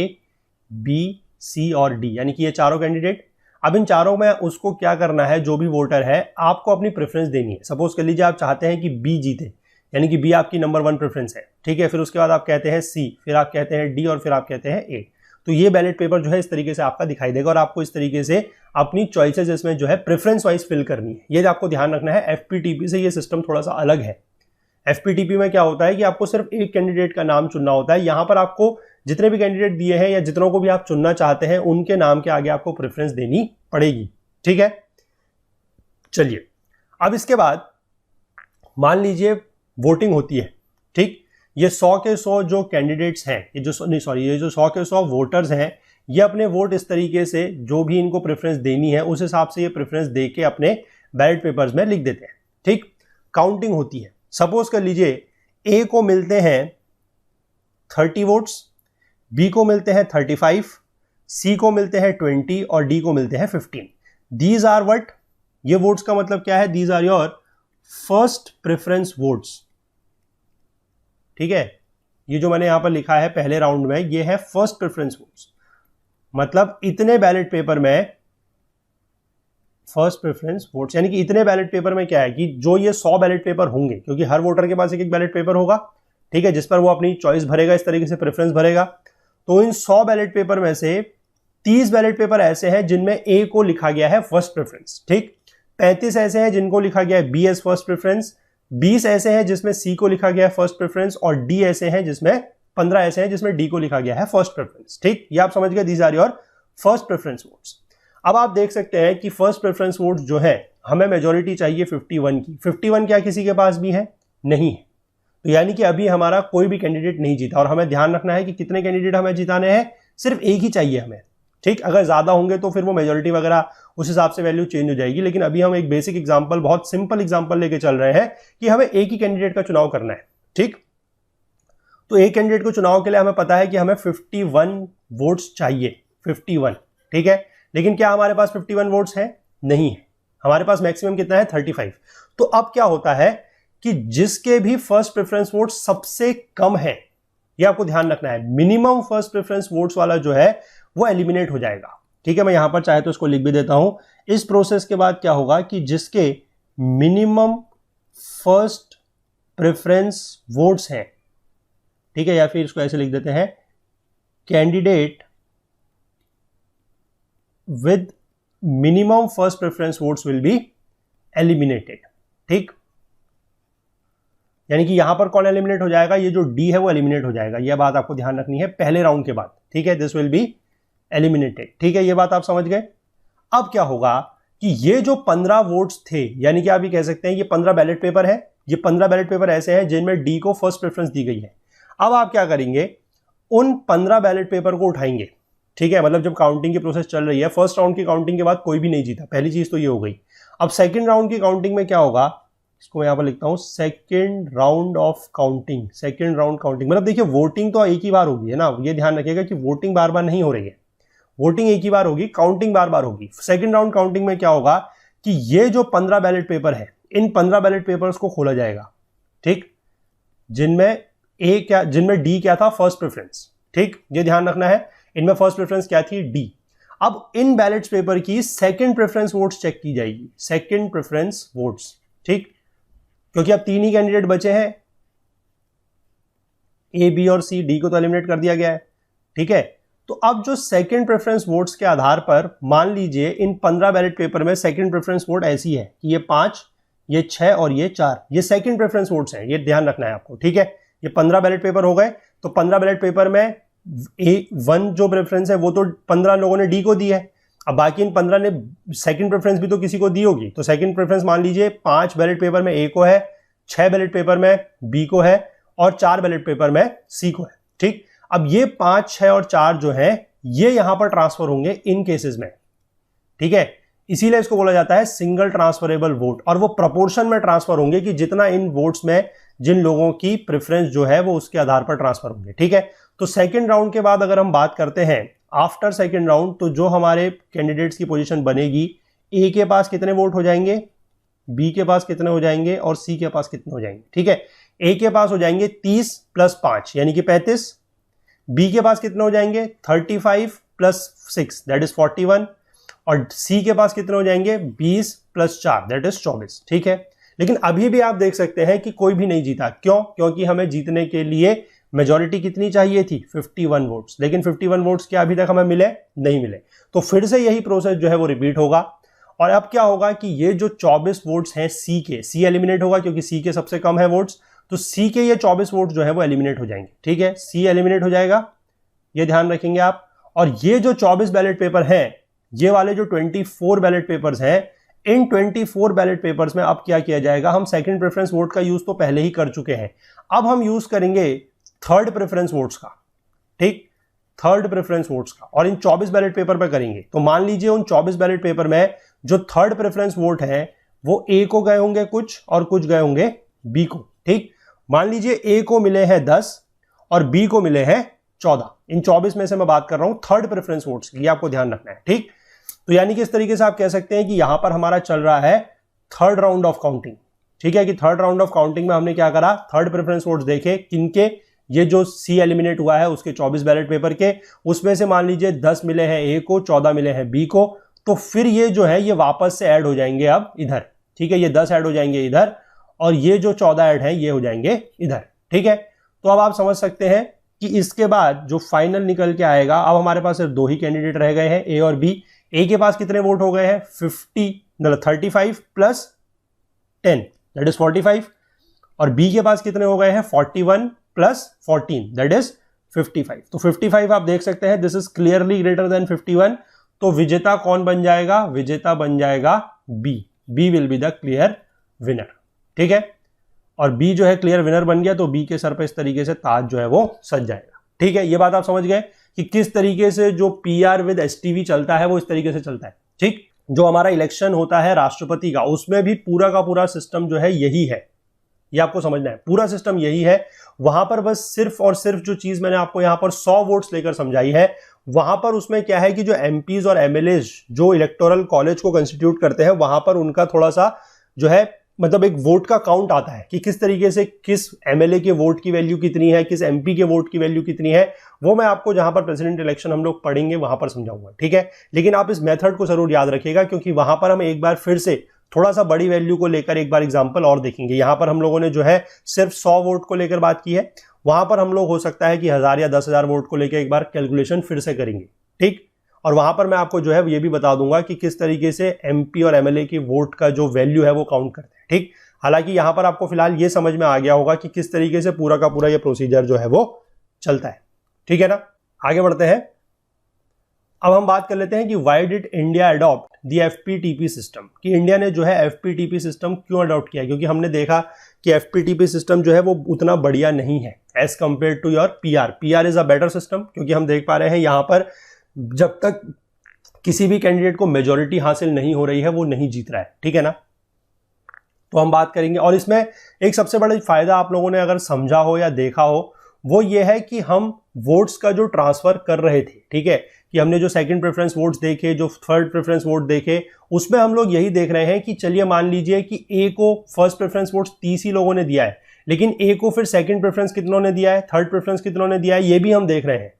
B, C और D, यानी कि ये चारों कैंडिडेट। अब इन चारों में उसको क्या करना है, जो भी वोटर है आपको अपनी प्रेफरेंस देनी है। सपोज कर लीजिए आप चाहते हैं कि B जीते, यानी कि B आपकी नंबर 1 प्रेफरेंस है, ठीक है। फिर उसके बाद आप कहते हैं C, फिर आप कहते हैं D और फिर आप कहते हैं A। तो ये बैलेट पेपर जो है इस तरीके से आपका दिखाई देगा और आपको इस तरीके से अपनी चॉइसेस इसमें जो है प्रेफरेंस वाइज फिल करनी है। ये आपको ध्यान रखना है, FPTP से ये सिस्टम थोड़ा सा अलग है। FPTP में क्या होता है कि आपको सिर्फ एक कैंडिडेट का नाम चुनना होता है, यहां पर आपको जितने भी कैंडिडेट दिए हैं या जितनों को भी आप चुनना चाहते हैं उनके नाम के आगे आपको प्रेफरेंस देनी पड़ेगी, ठीक है। चलिए, अब इसके बाद मान लीजिए वोटिंग होती है, ठीक। ये 100 के 100 जो कैंडिडेट्स हैं, ये जो 100 के 100 वोटर्स हैं, ये अपने वोट इस तरीके से जो भी इनको प्रेफरेंस देनी है उस हिसाब से ये प्रेफरेंस दे के अपने बैलेट पेपर्स में लिख देते हैं, ठीक। काउंटिंग होती है। सपोज कर लीजिए A को मिलते हैं 30 वोट्स, B को मिलते हैं 35, C को मिलते हैं 20 और D को मिलते हैं 15। दीज आर व्हाट, ये वोट्स का मतलब क्या है, these are your first preference votes, ठीक है। ये जो मैंने यहां पर लिखा है पहले राउंड में, ये है फर्स्ट प्रेफरेंस वोट्स, मतलब इतने बैलेट पेपर में फर्स्ट प्रेफरेंस वोट्स, यानी कि इतने बैलेट पेपर में क्या है कि जो ये 100 बैलेट पेपर होंगे, क्योंकि हर वोटर के पास एक एक बैलेट पेपर होगा, ठीक है, जिस पर वो अपनी चॉइस भरेगा, इस तरीके से प्रेफरेंस भरेगा। तो इन 100 बैलेट पेपर में से 30 बैलेट पेपर ऐसे हैं जिनमें A को लिखा गया है फर्स्ट प्रेफरेंस, ठीक। 35 ऐसे हैं जिनको लिखा गया है B एज फर्स्ट प्रेफरेंस, 20 ऐसे हैं जिसमें C को लिखा गया है फर्स्ट प्रेफरेंस और D ऐसे हैं जिसमें 15 ऐसे हैं जिसमें D को लिखा गया है फर्स्ट प्रेफरेंस, ठीक। ये आप समझ गए, these are your first preference votes. अब आप देख सकते हैं कि फर्स्ट प्रेफरेंस वोट जो है हमें मेजॉरिटी चाहिए 51 की। 51 क्या किसी के पास भी है? नहीं है। तो यानी कि अभी हमारा कोई भी कैंडिडेट नहीं जीता और हमें ध्यान रखना है कि कितने कैंडिडेट हमें जिताने हैं, सिर्फ एक ही चाहिए हमें, ठीक। अगर ज्यादा होंगे तो फिर वो मेजॉरिटी वगैरह उस हिसाब से वैल्यू चेंज हो जाएगी, लेकिन अभी हम एक बेसिक एग्जांपल, बहुत सिंपल एग्जांपल लेके चल रहे हैं कि हमें एक ही कैंडिडेट का चुनाव करना है, ठीक। तो एक कैंडिडेट को चुनाव के लिए हमें पता है कि हमें 51 वोट्स चाहिए, 51, ठीक है। लेकिन क्या हमारे पास 51 वोट्स हैं? नहीं है, हमारे पास मैक्सिमम कितना है? 35। तो अब क्या होता है कि जिसके भी फर्स्ट प्रेफरेंस वोट सबसे कम है, ये आपको ध्यान रखना है, मिनिमम फर्स्ट प्रेफरेंस वोट्स वाला जो है वो एलिमिनेट हो जाएगा, ठीक है। मैं यहां पर चाहे तो इसको लिख भी देता हूं। इस प्रोसेस के बाद क्या होगा कि जिसके मिनिमम फर्स्ट प्रेफरेंस वोट्स हैं, ठीक है, या फिर इसको ऐसे लिख देते हैं, candidate with minimum first preference votes will be eliminated. ठीक, यानी कि यहां पर कौन एलिमिनेट हो जाएगा, ये जो डी है वो एलिमिनेट हो जाएगा। यह बात आपको ध्यान रखनी है पहले राउंड के बाद। ठीक है, दिस विल बी एलिमिनेटेड। ठीक है, ये बात आप समझ गए। अब क्या होगा कि ये जो 15 वोट्स थे, यानी कि आप ये कह सकते हैं ये 15 बैलेट पेपर है, ये 15 बैलेट पेपर ऐसे हैं जिनमें डी को फर्स्ट प्रेफरेंस दी गई है। अब आप क्या करेंगे, उन 15 बैलेट पेपर को उठाएंगे। ठीक है, मतलब जब काउंटिंग की प्रोसेस चल रही है, फर्स्ट राउंड की काउंटिंग के बाद कोई भी नहीं जीता, पहली चीज तो ये हो गई। अब सेकंड राउंड की काउंटिंग में क्या होगा, इसको मैं यहां पर लिखता हूं, second round of counting. Second round counting मतलब देखिए वोटिंग तो एक ही बार होगी है ना, ये ध्यान रखिएगा कि वोटिंग बार बार नहीं हो रही है, वोटिंग एक ही बार होगी, काउंटिंग बार बार होगी। सेकंड राउंड काउंटिंग में क्या होगा कि ये जो 15 बैलेट पेपर है, इन 15 बैलेट पेपर्स को खोला जाएगा। ठीक, जिनमें डी क्या था, फर्स्ट प्रेफरेंस। ठीक, ये ध्यान रखना है, इनमें फर्स्ट प्रेफरेंस क्या थी, डी। अब इन बैलेट्स पेपर की सेकंड प्रेफरेंस वोट्स चेक की जाएगी, सेकंड प्रेफरेंस वोट्स। ठीक, क्योंकि अब 3 ही कैंडिडेट बचे हैं, ए, बी और सी, डी को तो एलिमिनेट कर दिया गया है। ठीक है, तो अब जो सेकंड प्रेफरेंस वोट्स के आधार पर मान लीजिए इन 15 बैलेट पेपर में सेकंड प्रेफरेंस वोट ऐसी है कि ये 5, ये 6 और ये 4, ये सेकंड प्रेफरेंस वोट्स हैं, ये ध्यान रखना है आपको। ठीक है, ये 15 बैलेट पेपर हो गए, तो 15 बैलेट पेपर में A1 जो प्रेफरेंस है वो तो 15 लोगों ने डी को दी है, अब बाकी इन 15 ने सेकंड प्रेफरेंस भी तो किसी को दी होगी, तो सेकंड प्रेफरेंस मान लीजिए 5 बैलेट पेपर में ए को है, 6 बैलेट पेपर में बी को है और 4 बैलेट पेपर में सी को है। ठीक, अब ये 5, 6 और 4 जो है ये यहां पर ट्रांसफर होंगे इन केसेस में। ठीक है, इसीलिए इसको बोला जाता है सिंगल ट्रांसफरेबल वोट, और वो प्रोपोर्शन में ट्रांसफर होंगे कि जितना इन वोट्स में जिन लोगों की प्रेफरेंस जो है वो उसके आधार पर ट्रांसफर होंगे। ठीक है, तो सेकंड राउंड के बाद अगर हम बात करते हैं आफ्टर सेकंड राउंड, तो जो हमारे कैंडिडेट्स की पोजीशन बनेगी, ए के पास कितने वोट हो जाएंगे, बी के पास कितने हो जाएंगे और सी के पास कितने हो जाएंगे। ठीक है, ए के पास हो जाएंगे 30 + 5 यानी कि 35, बी के पास कितने हो जाएंगे 35 + 6 दैट इज 41, और सी के पास कितने हो जाएंगे 20 + 4 दैट इज 24। ठीक है, लेकिन अभी भी आप देख सकते हैं कि कोई भी नहीं जीता। क्यों? क्योंकि हमें जीतने के लिए मेजॉरिटी कितनी चाहिए थी, 51 वोट्स, लेकिन 51 वोट्स क्या अभी तक हमें मिले नहीं मिले। तो फिर से यही प्रोसेस जो है वो रिपीट होगा, और अब क्या होगा कि ये जो 24 वोट्स हैं सी के, सी एलिमिनेट होगा क्योंकि सी के सबसे कम है वोट्स, तो सी के ये 24 वोट जो है वो एलिमिनेट हो जाएंगे। ठीक है, सी एलिमिनेट हो जाएगा, ये ध्यान रखेंगे आप। और ये जो 24 बैलेट पेपर हैं, ये वाले जो 24 बैलेट पेपर्स हैं, इन 24 बैलेट पेपर्स में अब क्या किया जाएगा, हम सेकंड प्रेफरेंस वोट का यूज तो पहले ही कर चुके हैं, अब हम यूज करेंगे थर्ड प्रेफरेंस वोट्स का। ठीक, थर्ड प्रेफरेंस वोट्स का, और इन 24 बैलेट पेपर पे करेंगे। तो मान लीजिए उन 24 बैलेट पेपर में जो थर्ड प्रेफरेंस वोट है वो ए को गए होंगे कुछ, और कुछ गए होंगे बी को। ठीक, मान लीजिए ए को मिले हैं 10 और बी को मिले हैं 14, इन 24 में से मैं बात कर रहा हूं थर्ड प्रेफरेंस वोट्स की, आपको ध्यान रखना है। ठीक, तो यानी कि इस तरीके से आप कह सकते हैं कि यहां पर हमारा चल रहा है थर्ड राउंड ऑफ काउंटिंग। ठीक है, कि थर्ड राउंड ऑफ काउंटिंग में हमने क्या करा, थर्ड प्रेफरेंस वोट्स देखे, किनके, ये जो सी एलिमिनेट हुआ है उसके 24 बैलेट पेपर के, उसमें से मान लीजिए 10 मिले हैं ए को, 14 मिले हैं बी को, तो फिर ये जो है ये वापस से ऐड हो जाएंगे अब इधर। ठीक है, ये 10 ऐड हो जाएंगे इधर, और ये जो 14 ऐड है ये हो जाएंगे इधर। ठीक है, तो अब आप समझ सकते हैं कि इसके बाद जो फाइनल निकल के आएगा, अब हमारे पास सिर्फ 2 ही कैंडिडेट रह गए हैं, ए और बी। ए के पास कितने वोट हो गए हैं 35 + 10 दैट इज 45, और बी के पास कितने हो गए हैं 41 + 14 दैट इज 55। तो 55 आप देख सकते हैं, this is clearly greater than 51। तो विजेता कौन बन जाएगा, विजेता बन जाएगा B, B will be the clear winner. ठीक है, और बी जो है क्लियर विनर बन गया, तो बी के सर पे इस तरीके से ताज जो है वो सज जाएगा। ठीक है, ये बात आप समझ गए कि किस तरीके से जो PR विद STV चलता है वो इस तरीके से चलता है। ठीक, जो हमारा इलेक्शन होता है राष्ट्रपति का, उसमें भी पूरा का पूरा सिस्टम जो है यही है, ये आपको समझना है, पूरा सिस्टम यही है। वहां पर बस सिर्फ और सिर्फ जो चीज मैंने आपको यहां पर 100 वोट्स लेकर समझाई है, वहां पर उसमें क्या है कि जो MPs और MLAs जो इलेक्टोरल कॉलेज को कंस्टिट्यूट करते हैं, वहां पर उनका थोड़ा सा जो है मतलब एक वोट का काउंट आता है कि किस तरीके से किस MLA के वोट की वैल्यू कितनी है, किस MP के वोट की वैल्यू कितनी है, वो मैं आपको जहां पर प्रेसिडेंट इलेक्शन हम लोग पढ़ेंगे वहां पर समझाऊंगा। ठीक है, लेकिन आप इस मेथड को जरूर याद रखिएगा, क्योंकि वहां पर हम एक बार फिर से थोड़ा सा बड़ी वैल्यू को लेकर एक बार एग्जांपल और देखेंगे। यहां पर हम लोगों ने जो है सिर्फ 100 वोट को लेकर बात की है, वहां पर हम लोग हो सकता है कि 1000 या 10,000 वोट को लेकर एक बार कैलकुलेशन फिर से करेंगे। ठीक, और वहां पर मैं आपको जो है ये भी बता दूंगा कि किस तरीके से एमपी और एमएलए की वोट का जो वैल्यू है वो काउंट करते हैं। ठीक, हालांकि यहां पर आपको फिलहाल ये समझ में आ गया होगा कि किस तरीके से पूरा का पूरा ये प्रोसीजर जो है वो चलता है। ठीक है ना, आगे बढ़ते हैं। अब हम बात कर लेते हैं कि why did India adopt the FPTP system, कि इंडिया ने जो है एफपीटीपी सिस्टम क्यों अडॉप्ट किया, क्योंकि हमने देखा कि एफपीटीपी सिस्टम जो है वो उतना बढ़िया नहीं है as compare to your PR. PR is a better system, क्योंकि हम देख पा रहे हैं यहां पर जब तक किसी भी कैंडिडेट को मेजोरिटी हासिल नहीं हो रही है वो नहीं जीत रहा है। ठीक है ना, तो हम बात करेंगे। और इसमें एक सबसे बड़ा फायदा आप लोगों ने अगर समझा हो या देखा हो वो ये है कि हम वोट्स का जो ट्रांसफर कर रहे थे, ठीक है, कि हमने जो सेकंड प्रेफरेंस वोट्स देखे, जो थर्ड प्रेफरेंस वोट देखे, उसमें हम लोग यही देख रहे हैं कि चलिए मान लीजिए कि ए को फर्स्ट प्रेफरेंस वोट्स 30 ही लोगों ने दिया है, लेकिन ए को फिर सेकंड प्रेफरेंस कितनों ने दिया है, थर्ड प्रेफरेंस कितनों ने दिया है, ये भी हम देख रहे हैं।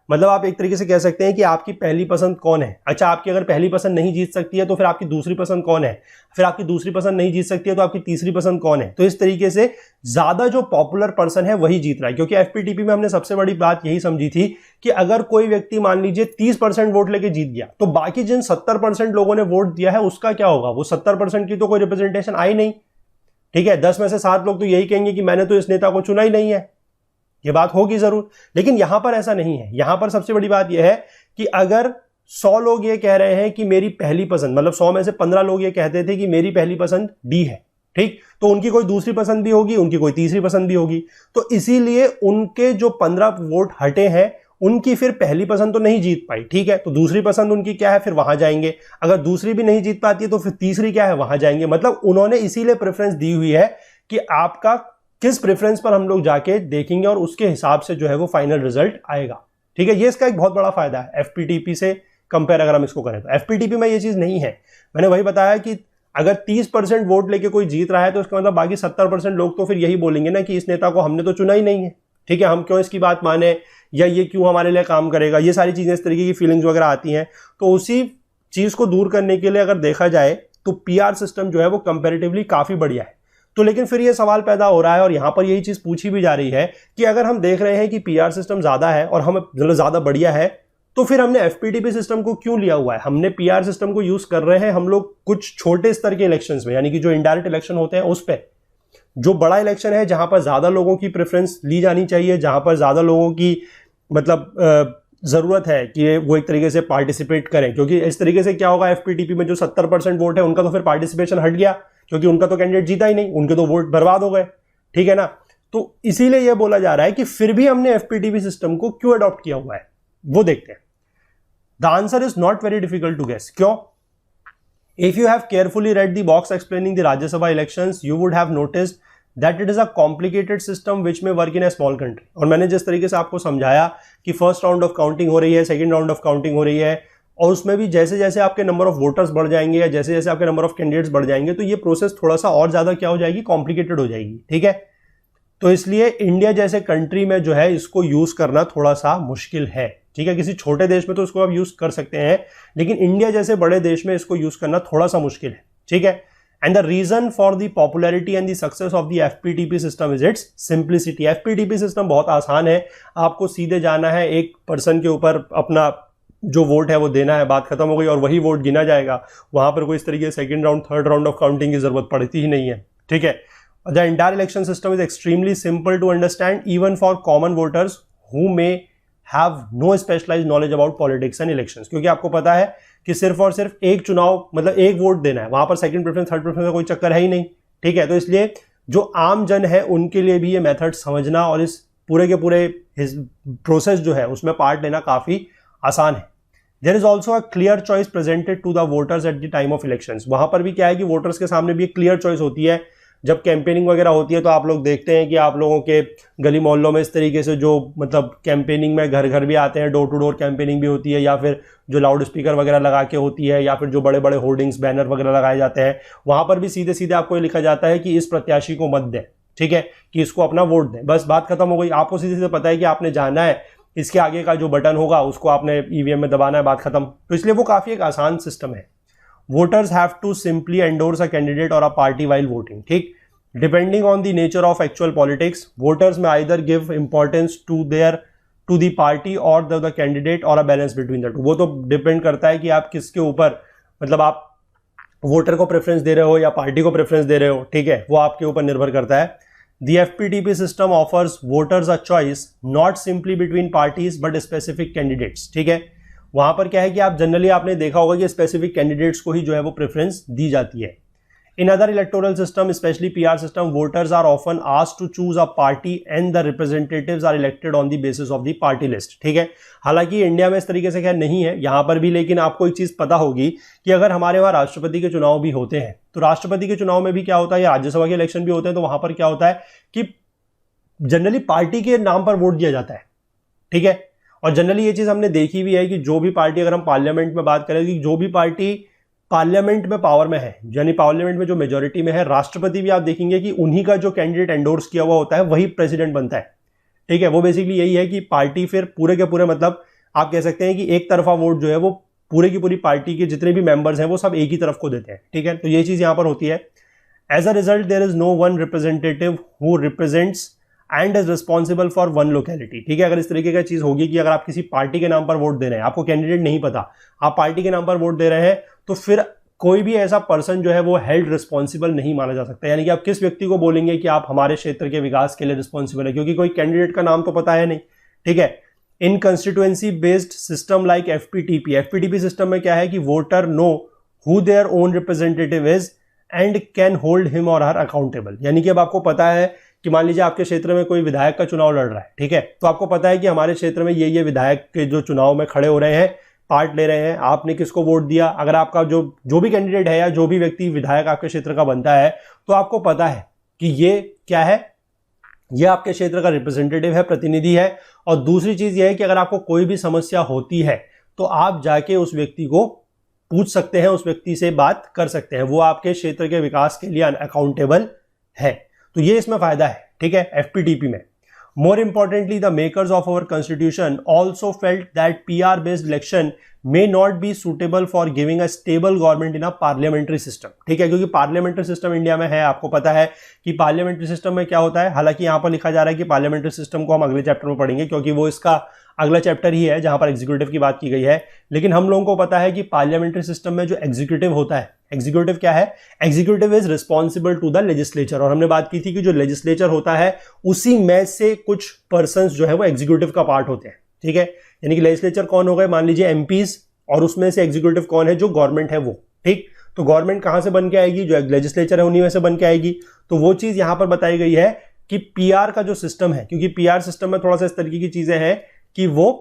मतलब आप एक तरीके से कह सकते हैं कि आपकी पहली पसंद कौन है। अच्छा, आपकी अगर पहली पसंद नहीं जीत सकती है तो फिर आपकी दूसरी पसंद कौन है, फिर आपकी दूसरी पसंद नहीं जीत सकती है तो आपकी तीसरी पसंद कौन है। तो इस तरीके से ज्यादा जो पॉपुलर पर्सन है वही जीत रहा है, क्योंकि एफपीटीपी में हमने सबसे बड़ी बात यही समझी थी कि अगर कोई व्यक्ति मान लीजिए 30% वोट लेके जीत गया तो बाकी जिन 70% लोगों ने वोट दिया है उसका क्या होगा, वो 70% की तो कोई रिप्रेजेंटेशन आई नहीं। ठीक है, 10 में से 7 लोग तो यही कहेंगे कि मैंने तो इस नेता को चुना ही नहीं है। ये बात होगी जरूर, लेकिन यहां पर ऐसा नहीं है। यहां पर सबसे बड़ी बात यह है कि अगर 100 लोग ये कह रहे हैं कि मेरी पहली पसंद, मतलब 100 में से 15 लोग ये कहते थे कि मेरी पहली पसंद डी है, ठीक, तो उनकी कोई दूसरी पसंद भी होगी, उनकी कोई तीसरी पसंद भी होगी। तो इसीलिए उनके जो 15 वोट हटे हैं उनकी फिर पहली पसंद तो नहीं जीत पाई। ठीक है, तो दूसरी पसंद उनकी क्या है, फिर वहां जाएंगे। अगर दूसरी भी नहीं जीत पाती है तो फिर तीसरी क्या है, वहां जाएंगे। मतलब उन्होंने इसीलिए प्रेफरेंस दी हुई है कि आपका किस प्रेफरेंस पर हम लोग जाके देखेंगे और उसके हिसाब से जो है वो फाइनल रिजल्ट आएगा। ठीक है, ये इसका एक बहुत बड़ा फायदा है एफपीटीपी से कंपेयर अगर हम इसको करें तो। एफपीटीपी में ये चीज नहीं है। मैंने वही बताया कि अगर 30% वोट लेके कोई जीत रहा है तो इसका मतलब बाकी 70% लोग तो फिर यही बोलेंगे ना कि इस नेता को हमने तो चुना ही नहीं है, ठीक है, हम क्यों इसकी बात माने, या ये क्यों हमारे लिए काम करेगा। ये सारी चीजें इस तरीके की फीलिंग्स वगैरह आती हैं। तो उसी चीज को दूर करने के लिए अगर देखा जाए तो पीआर सिस्टम जो है वो कंपेरेटिवली काफी बढ़िया है। तो लेकिन फिर ये सवाल पैदा हो रहा है और यहां पर यही चीज पूछी भी जा रही है कि अगर हम देख रहे हैं कि पीआर सिस्टम ज्यादा है और हम ज्यादा बढ़िया है तो फिर हमने एफपीटीपी सिस्टम को क्यों लिया हुआ है। हमने पीआर सिस्टम को यूज कर रहे हैं हम लोग कुछ छोटे स्तर के इलेक्शंस में, यानी कि जो इनडायरेक्ट इलेक्शन होते हैं उस पे। जो बड़ा इलेक्शन है जहां पर ज्यादा लोगों की प्रेफरेंस ली जानी चाहिए, जहां पर ज्यादा लोगों की मतलब जरूरत है कि वो एक तरीके से पार्टिसिपेट करें, क्योंकि इस तरीके से क्या होगा, एफपीटीपी में जो 70% वोट है उनका तो फिर पार्टिसिपेशन हट गया, क्योंकि उनका तो कैंडिडेट जीता ही नहीं, उनके तो वोट बर्बाद हो गए। ठीक है ना, तो इसीलिए यह बोला जा रहा है कि फिर भी हमने एफपीटीपी सिस्टम को क्यों अडॉप्ट किया हुआ है, वो देखते हैं। The answer is not very difficult to guess. क्यों? If you have carefully read the box explaining the Rajya Sabha elections you would have noticed that it is a complicated system which may work in a small country. और मैंने जिस तरीके से आपको समझाया कि first round of counting हो रही है, सेकंड राउंड ऑफ काउंटिंग हो रही है, और उसमें भी जैसे जैसे आपके नंबर ऑफ वोटर्स बढ़ जाएंगे या जैसे जैसे आपके नंबर ऑफ कैंडिडेट्स बढ़ जाएंगे तो ये प्रोसेस थोड़ा सा और ज्यादा क्या हो जाएगी, कॉम्प्लिकेटेड हो जाएगी। ठीक है, तो इसलिए इंडिया जैसे कंट्री में जो है इसको यूज करना थोड़ा सा मुश्किल है। ठीक है, किसी छोटे देश में तो इसको आप यूज कर सकते हैं, लेकिन इंडिया जैसे बड़े देश में इसको यूज करना थोड़ा सा मुश्किल है। ठीक है, and the reason for the popularity and the success of the FPTP system is its simplicity। FPTP system बहुत आसान है, आपको सीधे जाना है, एक पर्सन के ऊपर अपना जो वोट है वो देना है, बात खत्म हो गई और वही वोट गिना जाएगा। वहां पर कोई इस तरीके से second round third round of counting की जरूरत पड़ती ही नहीं है। ठीक है, the entire election system is extremely simple to understand even for common voters who may have no specialised knowledge about politics and elections. क्योंकि आपको पता है कि सिर्फ और सिर्फ एक चुनाव, मतलब एक वोट देना है, वहां पर सेकंड प्रेफरेंस थर्ड प्रेफरेंस का कोई चक्कर है ही नहीं। ठीक है, तो इसलिए जो आम जन है उनके लिए भी ये मेथड समझना और इस पूरे के पूरे प्रोसेस जो है उसमें पार्ट लेना काफी आसान है। There is also a clear choice presented to the voters at the time of elections. वहां पर भी क्या है कि वोटर्स के सामने भी एक क्लियर चॉइस होती है। जब कैंपेनिंग वगैरह होती है तो आप लोग देखते हैं कि आप लोगों के गली मोहल्लों में इस तरीके से जो मतलब कैंपेनिंग में घर घर भी आते हैं, डोर टू डोर कैंपेनिंग भी होती है, या फिर जो लाउड स्पीकर वगैरह लगा के होती है, या फिर जो बड़े बड़े होर्डिंग्स बैनर वगैरह लगाए जाते हैं, वहां पर भी सीधे सीधे आपको ये लिखा जाता है कि इस प्रत्याशी को मत दें। ठीक है, कि इसको अपना वोट दें, बस बात खत्म हो गई। आपको सीधे सीधे पता है कि आपने जाना है, इसके आगे का जो बटन होगा उसको आपने ईवीएम में दबाना है, बात खत्म। तो इसलिए वो काफी एक आसान सिस्टम है। Voters have to simply endorse a candidate or a party while voting. ठीक, depending on the nature of actual politics, voters में either give importance to their to the party or the candidate or a balance between the two. वो तो depend करता है कि आप किसके ऊपर, मतलब आप वोटर को प्रेफरेंस दे रहे हो या पार्टी को प्रेफरेंस दे रहे हो, ठीक है, वो आपके ऊपर निर्भर करता है। The FPTP system offers voters a choice not simply between parties but specific candidates, ठीक है। वहां पर क्या है कि आप जनरली आपने देखा होगा कि स्पेसिफिक कैंडिडेट्स को ही जो है वो प्रेफरेंस दी जाती है। In other electoral system, especially PR system, voters are often asked to choose a party and the representatives are elected on the basis of the party list, ठीक है। हालांकि इंडिया में इस तरीके से खैर नहीं है यहां पर भी, लेकिन आपको एक चीज पता होगी कि अगर हमारे वहां राष्ट्रपति के चुनाव भी होते हैं तो राष्ट्रपति के चुनाव में भी क्या होता है, या राज्यसभा के इलेक्शन भी होते हैं, तो वहां पर क्या होता है कि जनरली पार्टी के नाम पर वोट दिया जाता है, ठीक है। और जनरली ये चीज हमने देखी भी है कि जो भी पार्टी, अगर हम पार्लियामेंट में बात करें कि जो भी पार्टी पार्लियामेंट में पावर में है, यानी पार्लियामेंट में जो मेजोरिटी में है, राष्ट्रपति भी आप देखेंगे कि उन्हीं का जो कैंडिडेट एंडोर्स किया हुआ होता है वही प्रेसिडेंट बनता है, ठीक है। वो बेसिकली यही है कि पार्टी फिर पूरे के पूरे, मतलब आप कह सकते हैं कि एक तरफा वोट जो है वो पूरे की पूरी पार्टी के जितने भी मेंबर्स हैं वो सब एक ही तरफ को देते हैं, ठीक है। तो ये चीज यहां पर होती है। As a result there is no one representative who represents and is responsible for one locality, ठीक है। अगर इस तरीके का चीज होगी कि अगर आप किसी पार्टी के नाम पर वोट दे रहे हैं, आपको कैंडिडेट नहीं पता, आप पार्टी के नाम पर वोट दे रहे हैं, तो फिर कोई भी ऐसा पर्सन जो है वो हेल्ड रिस्पॉन्सिबल नहीं माना जा सकता। यानी कि आप किस व्यक्ति को बोलेंगे कि आप हमारे क्षेत्र के विकास के लिए रिस्पॉन्सिबल है, क्योंकि कोई कैंडिडेट का नाम तो पता है नहीं, ठीक है। In constituency based system like FPTP system में क्या है कि voter know who their own representative is and can hold him or her accountable. यानी कि अब आपको पता है कि मान लीजिए आपके क्षेत्र में कोई विधायक का चुनाव लड़ रहा है, ठीक है, तो आपको पता है कि हमारे क्षेत्र में ये विधायक के जो चुनाव में खड़े हो रहे हैं, पार्ट ले रहे हैं, आपने किसको वोट दिया, अगर आपका जो भी कैंडिडेट है या जो भी व्यक्ति विधायक आपके क्षेत्र का बनता है, तो आपको पता है कि ये क्या है, ये आपके क्षेत्र का रिप्रेजेंटेटिव है, प्रतिनिधि है। और दूसरी चीज ये है कि अगर आपको कोई भी समस्या होती है तो आप जाके उस व्यक्ति को पूछ सकते हैं, उस व्यक्ति से बात कर सकते हैं, वो आपके क्षेत्र के विकास के लिए अकाउंटेबल है। तो ये इसमें फायदा है, ठीक है, एफपीटीपी में। More importantly, the makers of our constitution also felt that PR-based election may not be suitable for giving a stable government in a parliamentary system, ठीक है, क्योंकि पार्लियामेंट्री सिस्टम इंडिया में है। आपको पता है कि पार्लियामेंट्री सिस्टम में क्या होता है, हालांकि यहां पर लिखा जा रहा है कि पार्लियामेंट्री सिस्टम को हम अगले चैप्टर में पढ़ेंगे, क्योंकि वो इसका अगला चैप्टर ही है जहां पर एग्जीक्यूटिव की बात की गई है। लेकिन हम लोगों को पता है कि पार्लियामेंट्री सिस्टम में जो एग्जीक्यूटिव होता है, एग्जीक्यूटिव क्या है, executive is responsible to the legislature. और हमने बात की थी कि जो लेजिस्लेचर होता है उसी में से कुछ पर्संस जो है वो एग्जीक्यूटिव का पार्ट होते हैं, ठीक है। यानी कि लेजिस्लेचर कौन हो गए, मान लीजिए एमपीज, और उसमें से एग्जीक्यूटिव कौन है, जो गवर्नमेंट है वो, ठीक। तो गवर्नमेंट कहां से बन के आएगी, जो लेजिस्लेचर है उन्हीं में से बन के आएगी। तो वो चीज यहां पर बताई गई है कि पीआर का जो सिस्टम है, क्योंकि पीआर सिस्टम में थोड़ा सा इस तरीके की चीजें हैं कि वो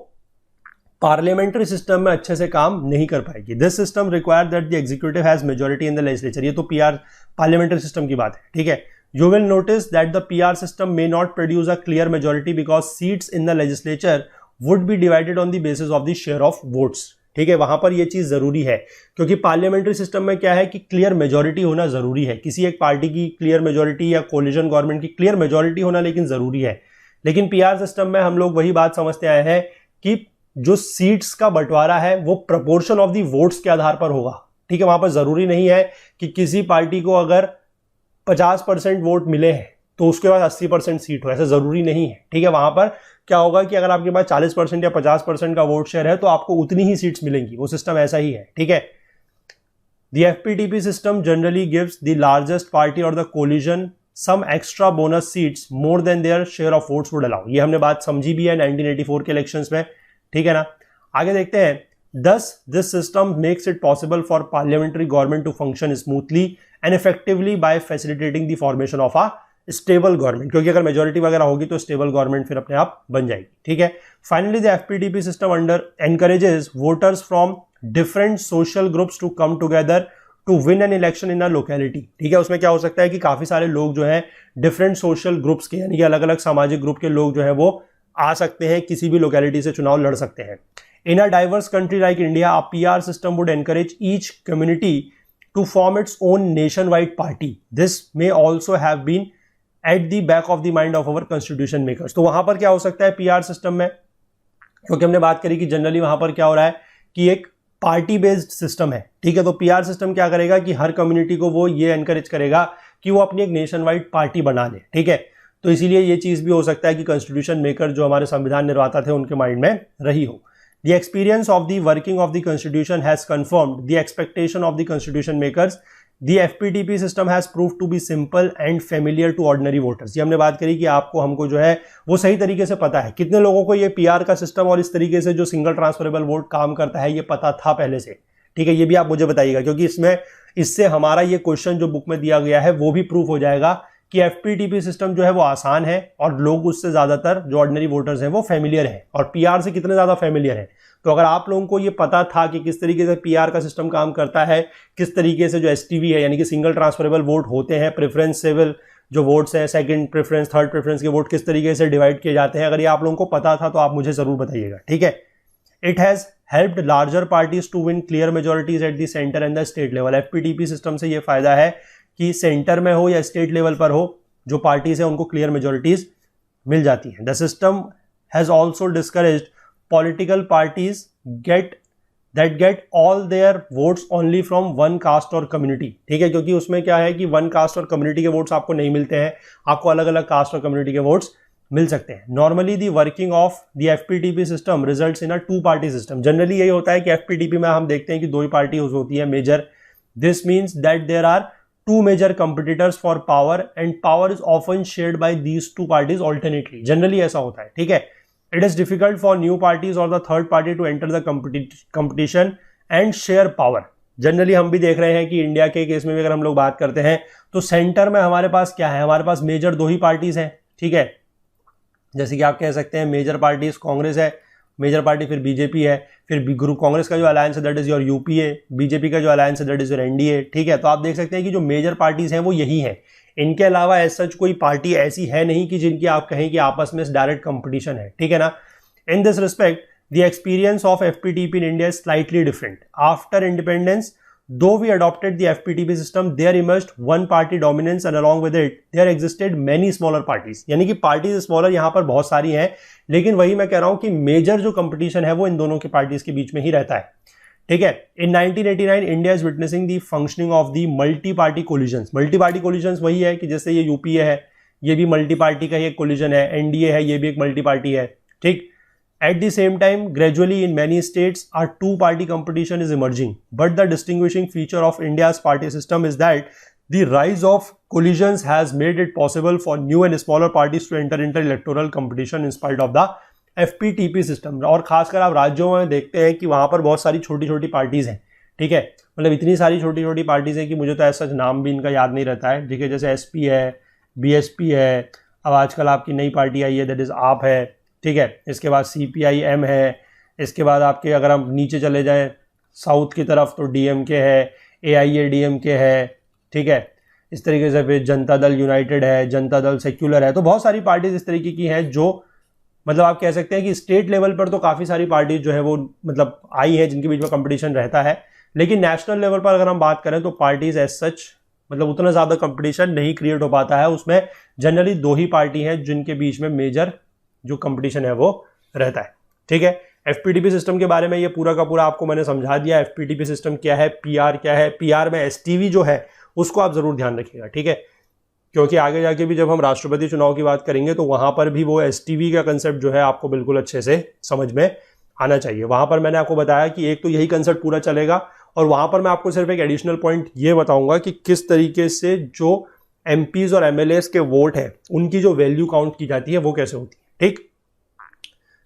पार्लियामेंट्री सिस्टम में अच्छे से काम नहीं कर पाएगी। This system require that the executive has majority in the legislature. ये तो पीआर पार्लियामेंट्री सिस्टम की बात है, ठीक है। You will notice that the PR system may not produce a clear majority because seats in the legislature would be divided on the basis of the share of votes, ठीक है। वहां पर यह चीज जरूरी है, क्योंकि पार्लियामेंट्री सिस्टम में क्या है कि क्लियर मेजॉरिटी होना जरूरी है। किसी एक पार्टी की क्लियर मेजॉरिटी या कोलिजन गवर्नमेंट की क्लियर मेजॉरिटी होना लेकिन जरूरी है। लेकिन पीआर सिस्टम में हम लोग वही बात समझते आए हैं कि जो सीट्स का बंटवारा है वो प्रोपोर्शन ऑफ दी वोट्स के आधार पर होगा, ठीक है। वहां पर जरूरी नहीं है कि किसी पार्टी को अगर 50% वोट मिले हैं तो उसके बाद 80% सीट हो, ऐसा जरूरी नहीं है, ठीक है। वहां पर क्या होगा कि अगर आपके पास 40% या 50% का वोट शेयर है तो आपको उतनी ही सीट्स मिलेंगी, वो सिस्टम ऐसा ही है, ठीक है। The FPTP system generally gives the largest party or the coalition some extra bonus seats more than their share of votes would allow. ये हमने बात समझी भी है 1984 के इलेक्शंस में, ठीक है ना। आगे देखते हैं। Thus, this system makes it possible for parliamentary government to function smoothly and effectively by facilitating the formation of a stable government, क्योंकि अगर मेजोरिटी वगैरह होगी तो स्टेबल गवर्नमेंट फिर अपने आप बन जाएगी, ठीक है। Finally the FPTP system under encourages voters from different social groups to come together to win an election in a locality, ठीक है। उसमें क्या हो सकता है कि काफी सारे लोग जो है डिफरेंट सोशल ग्रुप्स के, यानी कि अलग अलग सामाजिक ग्रुप के लोग जो है वो आ सकते हैं, किसी भी लोकेलिटी से चुनाव लड़ सकते हैं। In a diverse country like India, a PR system would encourage each community to form its own nationwide party. This may also have been at the back of the mind of our constitution makers. तो वहां पर क्या हो सकता है PR system में, क्योंकि हमने बात करी कि जनरली वहां पर क्या हो रहा है कि एक पार्टी बेस्ड सिस्टम है, ठीक है। तो पीआर सिस्टम क्या करेगा कि हर कम्युनिटी को वो ये एनकरेज करेगा कि वो अपनी एक नेशन वाइड पार्टी बना ले, ठीक है। तो इसीलिए ये चीज़ भी हो सकता है कि कॉन्स्टिट्यूशन मेकर जो हमारे संविधान निर्माता थे उनके माइंड में रही हो। The experience of the working of the constitution has confirmed the expectation of the constitution makers. The FPTP system has proved to be simple and familiar to ordinary voters। ये हमने बात करी कि आपको हमको जो है वो सही तरीके से पता है। कितने लोगों को ये PR का सिस्टम और इस तरीके से जो सिंगल ट्रांसफरेबल वोट काम करता है ये पता था पहले से, ठीक है, ये भी आप मुझे बताइएगा, क्योंकि इससे हमारा ये क्वेश्चन जो बुक में दिया गया है वो भी प्रूफ हो जाएगा कि FPTP सिस्टम जो है वो आसान है और लोग उससे ज्यादातर जो ऑर्डिनरी वोटर्स हैं वो फेमिलियर है। और PR से कितने ज्यादा फेमिलियर है, तो अगर आप लोगों को ये पता था कि किस तरीके से PR का सिस्टम काम करता है, किस तरीके से जो STV है यानी कि सिंगल ट्रांसफरेबल वोट होते हैं, प्रेफरेंसेबल जो वोट्स हैं, सेकंड प्रेफरेंस थर्ड प्रेफरेंस के वोट किस तरीके से डिवाइड किए जाते हैं, अगर ये आप लोगों को पता था तो आप मुझे जरूर बताइएगा, ठीक है। It has helped larger parties to win clear majorities at the centre and the state level. FPTP system से ये फायदा है कि सेंटर में हो या स्टेट लेवल पर हो, जो पार्टीज है उनको क्लियर मेजोरिटीज मिल जाती हैं। The system has also discouraged political parties get all there votes only from one cast और कम्युनिटी, ठीक है, क्योंकि उसमें क्या है कि वन कास्ट और कम्युनिटी के वोट्स आपको नहीं मिलते हैं, आपको अलग अलग कास्ट और कम्युनिटी के वोट्स मिल सकते हैं। Normally the working of the FPTP system results in a two party system. Generally यही होता है कि FPTP में हम देखते हैं कि दो ही पार्टी होती है major. This means that there are two major competitors for power and power is often shared by these two parties alternately। Generally ऐसा होता है, ठीक है। It is difficult for new parties or the third party to enter the competition and share power। Generally हम भी देख रहे हैं कि इंडिया के केस में भी अगर हम लोग बात करते हैं तो सेंटर में हमारे पास क्या है, हमारे पास मेजर दो ही पार्टीज हैं, ठीक है। जैसे कि आप कह सकते हैं मेजर पार्टीज कांग्रेस है, मेजर पार्टी फिर बीजेपी है, फिर ग्रुप कांग्रेस का जो अलायंस है that is your UPA, BJP का जो अलायंस है दैट इज योर एनडीए, ठीक है। तो आप देख सकते हैं कि जो मेजर पार्टीज हैं वो यही हैं। इनके अलावा एज सच कोई पार्टी ऐसी है नहीं कि जिनकी आप कहें कि आपस में डायरेक्ट कंपटीशन है, ठीक है ना। In this respect the experience of FPTP in India is slightly different. After independence though we adopted the FPTP system there emerged one party dominance and along with it there existed many smaller parties। यानी कि parties smaller यहाँ पर बहुत सारी हैं, लेकिन वही मैं कह रहा हूं कि मेजर जो कंपटीशन है वो इन दोनों के पार्टीज के बीच में ही रहता है, ठीक है। इन 1989 India is witnessing the functioning of the multi party collisions. Multi party collisions वही है कि जैसे ये यूपीए है, ये भी मल्टी पार्टी का ही एक कोलिजन है, एनडीए है, ये भी एक मल्टी पार्टी है, ठीक। At the same time, gradually in many states, our two-party competition is emerging. But the distinguishing feature of India's party system is that the rise of collisions has made it possible for new and smaller parties to enter into electoral competition in spite of the FPTP system। और खासकर आप राज्यों में देखते हैं कि वहाँ पर बहुत सारी छोटी छोटी पार्टीज हैं, ठीक है, मतलब इतनी सारी छोटी छोटी पार्टीज हैं कि मुझे तो ऐसा नाम भी इनका याद नहीं रहता है, ठीक है। जैसे SP है, BSP है, अब आजकल आपकी नई पार्टी आई है दैट इज आप है, ठीक है। इसके बाद CPIM है, इसके बाद आपके अगर हम नीचे चले जाएं साउथ की तरफ तो DMK है, AIADMK है, ठीक है। इस तरीके से फिर जनता दल यूनाइटेड है, जनता दल सेक्युलर है। तो बहुत सारी पार्टीज इस तरीके की हैं जो मतलब आप कह सकते हैं कि स्टेट लेवल पर तो काफ़ी सारी पार्टीज जो है वो मतलब आई हैं जिनके बीच में कंपटीशन रहता है, लेकिन नेशनल लेवल पर अगर हम बात करें तो पार्टीज एज सच मतलब उतना ज़्यादा कंपटीशन नहीं क्रिएट हो पाता है। उसमें जनरली दो ही पार्टी हैं जिनके बीच में मेजर जो कंपटीशन है वो रहता है, ठीक है। FPTP सिस्टम के बारे में ये पूरा का पूरा आपको मैंने समझा दिया। FPTP सिस्टम क्या है, PR क्या है, PR में STV जो है उसको आप जरूर ध्यान रखिएगा, ठीक है, क्योंकि आगे जाके भी जब हम राष्ट्रपति चुनाव की बात करेंगे तो वहां पर भी वो STV का कंसेप्ट जो है आपको बिल्कुल अच्छे से समझ में आना चाहिए। वहां पर मैंने आपको बताया कि एक तो यही कंसेप्ट पूरा चलेगा और वहां पर मैं आपको सिर्फ एक एडिशनल पॉइंट ये बताऊंगा कि किस तरीके से जो MPs और MLAs के वोट है उनकी जो वैल्यू काउंट की जाती है वो कैसे होती है, ठीक।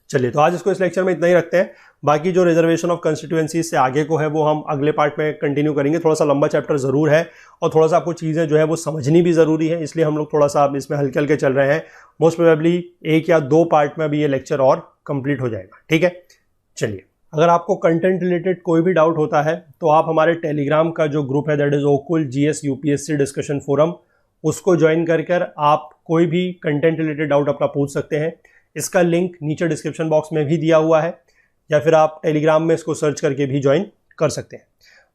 चलिए तो आज इसको इस लेक्चर में इतना ही रखते हैं। बाकी जो रिजर्वेशन ऑफ कंस्टिट्यूएंसी से आगे को है वो हम अगले पार्ट में कंटिन्यू करेंगे। थोड़ा सा लंबा चैप्टर जरूर है और थोड़ा सा आपको चीज़ें जो है वो समझनी भी ज़रूरी है, इसलिए हम लोग थोड़ा सा इसमें हल्के हल्के चल रहे हैं। मोस्ट प्रोबेबली 1 या 2 पार्ट में अभी ये लेक्चर और कंप्लीट हो जाएगा, ठीक है। चलिए, अगर आपको कंटेंट रिलेटेड कोई भी डाउट होता है तो आप हमारे टेलीग्राम का जो ग्रुप है दैट इज ओकुल GS UPSC डिस्कशन फोरम, उसको ज्वाइन कर आप कोई भी कंटेंट रिलेटेड डाउट अपना पूछ सकते हैं। इसका लिंक नीचे डिस्क्रिप्शन बॉक्स में भी दिया हुआ है या फिर आप टेलीग्राम में इसको सर्च करके भी ज्वाइन कर सकते हैं।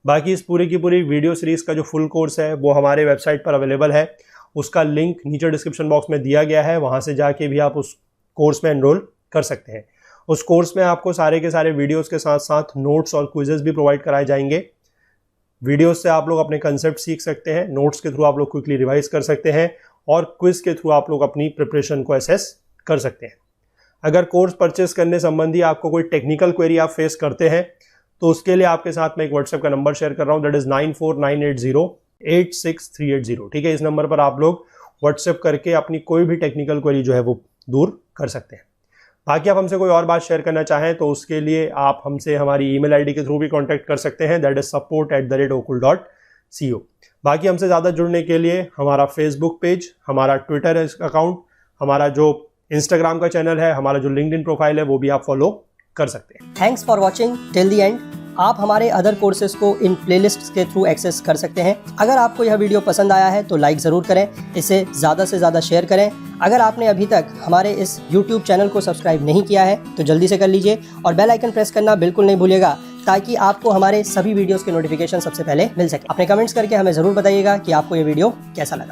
बाकी इस पूरी की पूरी वीडियो सीरीज़ का जो फुल कोर्स है वो हमारे वेबसाइट पर अवेलेबल है, उसका लिंक नीचे डिस्क्रिप्शन बॉक्स में दिया गया है, वहाँ से जाके भी आप उस कोर्स में एनरोल कर सकते हैं। उस कोर्स में आपको सारे के सारे वीडियोज़ के साथ साथ नोट्स और क्विजेज़ भी प्रोवाइड कराए जाएंगे। वीडियोस से आप लोग अपने कंसेप्ट सीख सकते हैं, नोट्स के थ्रू आप लोग क्विकली रिवाइज कर सकते हैं और क्विज के थ्रू आप लोग अपनी प्रिपरेशन को असेस कर सकते हैं। अगर कोर्स परचेस करने संबंधी आपको कोई टेक्निकल क्वेरी आप फेस करते हैं तो उसके लिए आपके साथ मैं एक व्हाट्सएप का नंबर शेयर कर रहा हूं, दैट इज 9498086380। ठीक है, इस नंबर पर आप लोग व्हाट्सएप करके अपनी कोई भी टेक्निकल क्वेरी जो है वो दूर कर सकते हैं। बाकी आप हमसे कोई और बात शेयर करना चाहें तो उसके लिए आप हमसे हमारी ईमेल आईडी के थ्रू भी कांटेक्ट कर सकते हैं, दैट इज support@okul.co। बाकी हमसे ज़्यादा जुड़ने के लिए हमारा फेसबुक पेज, हमारा ट्विटर अकाउंट, हमारा जो इंस्टाग्राम का चैनल है, हमारा जो लिंक्डइन प्रोफाइल है वो भी आप फॉलो कर सकते हैं। Thanks for watching till the end. आप हमारे अदर कोर्सेज को इन प्लेलिस्ट्स के थ्रू एक्सेस कर सकते हैं। अगर आपको यह वीडियो पसंद आया है तो लाइक ज़रूर करें, इसे ज़्यादा से ज़्यादा शेयर करें। अगर आपने अभी तक हमारे इस YouTube चैनल को सब्सक्राइब नहीं किया है तो जल्दी से कर लीजिए और बेल आइकन प्रेस करना बिल्कुल नहीं भूलिएगा ताकि आपको हमारे सभी वीडियोस के नोटिफिकेशन सबसे पहले मिल सके। अपने कमेंट्स करके हमें ज़रूर बताइएगा कि आपको ये वीडियो कैसा लगा।